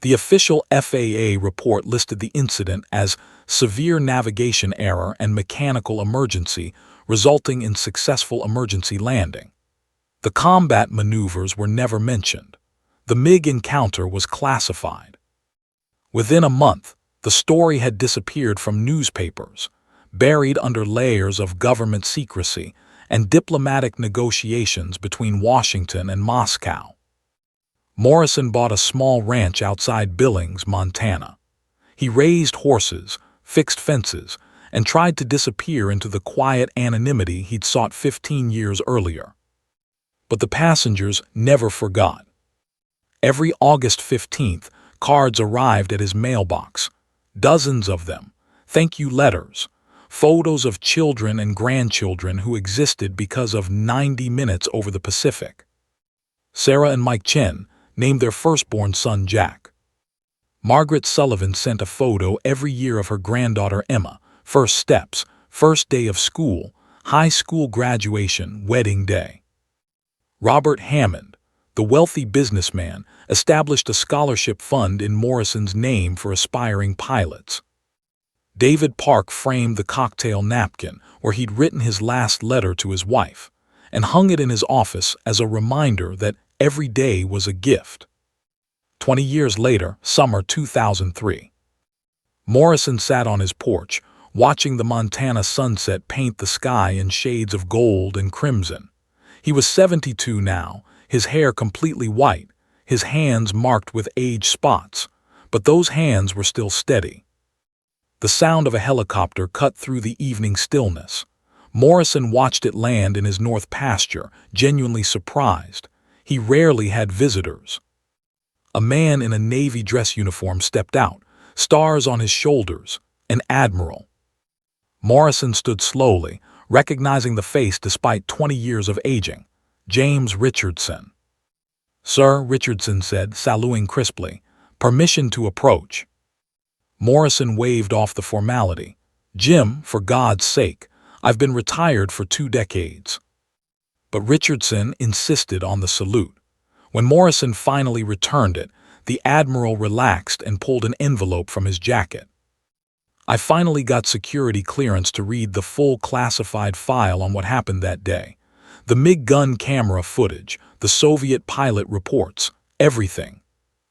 The official FAA report listed the incident as severe navigation error and mechanical emergency, resulting in successful emergency landing. The combat maneuvers were never mentioned. The MiG encounter was classified. Within a month, the story had disappeared from newspapers, buried under layers of government secrecy and diplomatic negotiations between Washington and Moscow. Morrison bought a small ranch outside Billings, Montana. He raised horses, fixed fences, and tried to disappear into the quiet anonymity he'd sought 15 years earlier. But the passengers never forgot. Every August 15th, cards arrived at his mailbox. Dozens of them. Thank you letters. Photos of children and grandchildren who existed because of 90 minutes over the Pacific. Sarah and Mike Chen named their firstborn son Jack. Margaret Sullivan sent a photo every year of her granddaughter Emma, first steps, first day of school, high school graduation, wedding day. Robert Hammond, the wealthy businessman, established a scholarship fund in Morrison's name for aspiring pilots. David Park framed the cocktail napkin where he'd written his last letter to his wife and hung it in his office as a reminder that every day was a gift. 20 years later, summer 2003. Morrison sat on his porch, watching the Montana sunset paint the sky in shades of gold and crimson. He was 72 now, his hair completely white, his hands marked with age spots, but those hands were still steady. The sound of a helicopter cut through the evening stillness. Morrison watched it land in his north pasture, genuinely surprised. He rarely had visitors. A man in a Navy dress uniform stepped out, stars on his shoulders, an admiral. Morrison stood slowly, recognizing the face despite 20 years of aging. James Richardson. "Sir," Richardson said, saluting crisply, "permission to approach." Morrison waved off the formality. "Jim, for God's sake, I've been retired for 2 decades." But Richardson insisted on the salute. When Morrison finally returned it, the admiral relaxed and pulled an envelope from his jacket. "I finally got security clearance to read the full classified file on what happened that day. The MiG gun camera footage, the Soviet pilot reports, everything."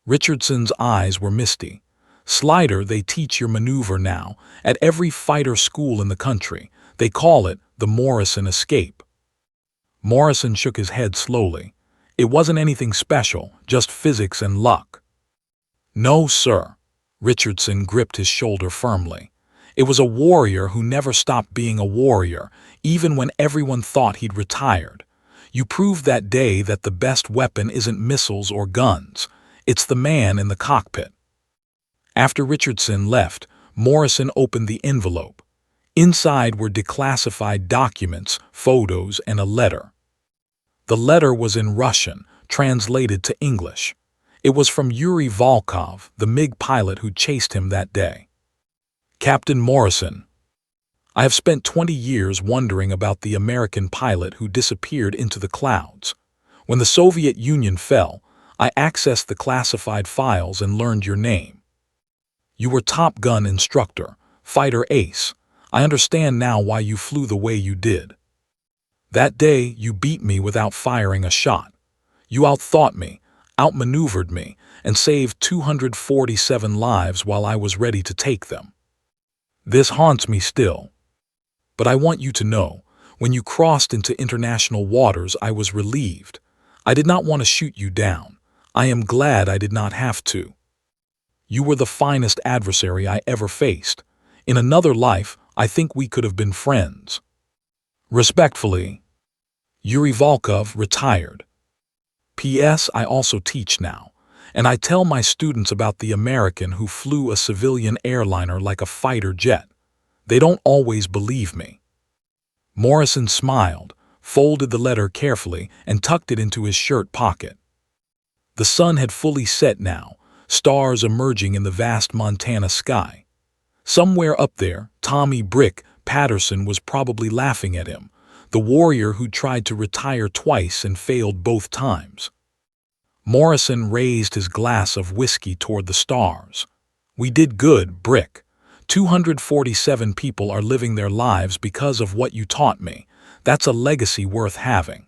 Richardson's eyes were misty. "Slider, they teach your maneuver now, at every fighter school in the country. They call it the Morrison escape." Morrison shook his head slowly. "It wasn't anything special, just physics and luck." "No, sir." Richardson gripped his shoulder firmly. "It was a warrior who never stopped being a warrior, even when everyone thought he'd retired. You proved that day that the best weapon isn't missiles or guns. It's the man in the cockpit." After Richardson left, Morrison opened the envelope. Inside were declassified documents, photos, and a letter. The letter was in Russian, translated to English. It was from Yuri Volkov, the MiG pilot who chased him that day. "Captain Morrison, I have spent 20 years wondering about the American pilot who disappeared into the clouds. When the Soviet Union fell, I accessed the classified files and learned your name. You were Top Gun instructor, fighter ace. I understand now why you flew the way you did. That day, you beat me without firing a shot. You outthought me, outmaneuvered me, and saved 247 lives while I was ready to take them. This haunts me still. But I want you to know, when you crossed into international waters, I was relieved. I did not want to shoot you down. I am glad I did not have to. You were the finest adversary I ever faced. In another life, I think we could have been friends. Respectfully, Yuri Volkov, retired. P.S. I also teach now, and I tell my students about the American who flew a civilian airliner like a fighter jet. They don't always believe me." Morrison smiled, folded the letter carefully, and tucked it into his shirt pocket. The sun had fully set now, stars emerging in the vast Montana sky. Somewhere up there, Tommy "Brick" Patterson was probably laughing at him, the warrior who tried to retire twice and failed both times. Morrison raised his glass of whiskey toward the stars. "We did good, Brick. 247 people are living their lives because of what you taught me. That's a legacy worth having."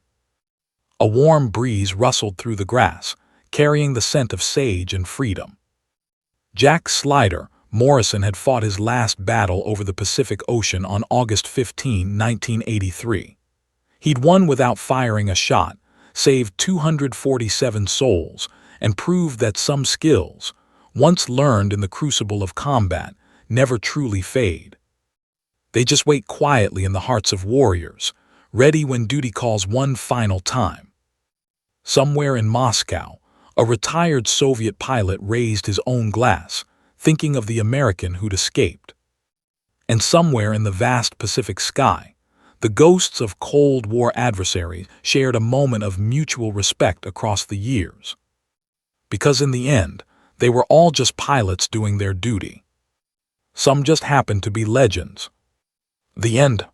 A warm breeze rustled through the grass, carrying the scent of sage and freedom. Jack Slider, Morrison had fought his last battle over the Pacific Ocean on August 15, 1983. He'd won without firing a shot, saved 247 souls, and proved that some skills, once learned in the crucible of combat, never truly fade. They just wait quietly in the hearts of warriors, ready when duty calls one final time. Somewhere in Moscow, a retired Soviet pilot raised his own glass, thinking of the American who'd escaped. And somewhere in the vast Pacific sky, the ghosts of Cold War adversaries shared a moment of mutual respect across the years. Because in the end, They were all just pilots doing their duty. Some just happened to be legends. The end.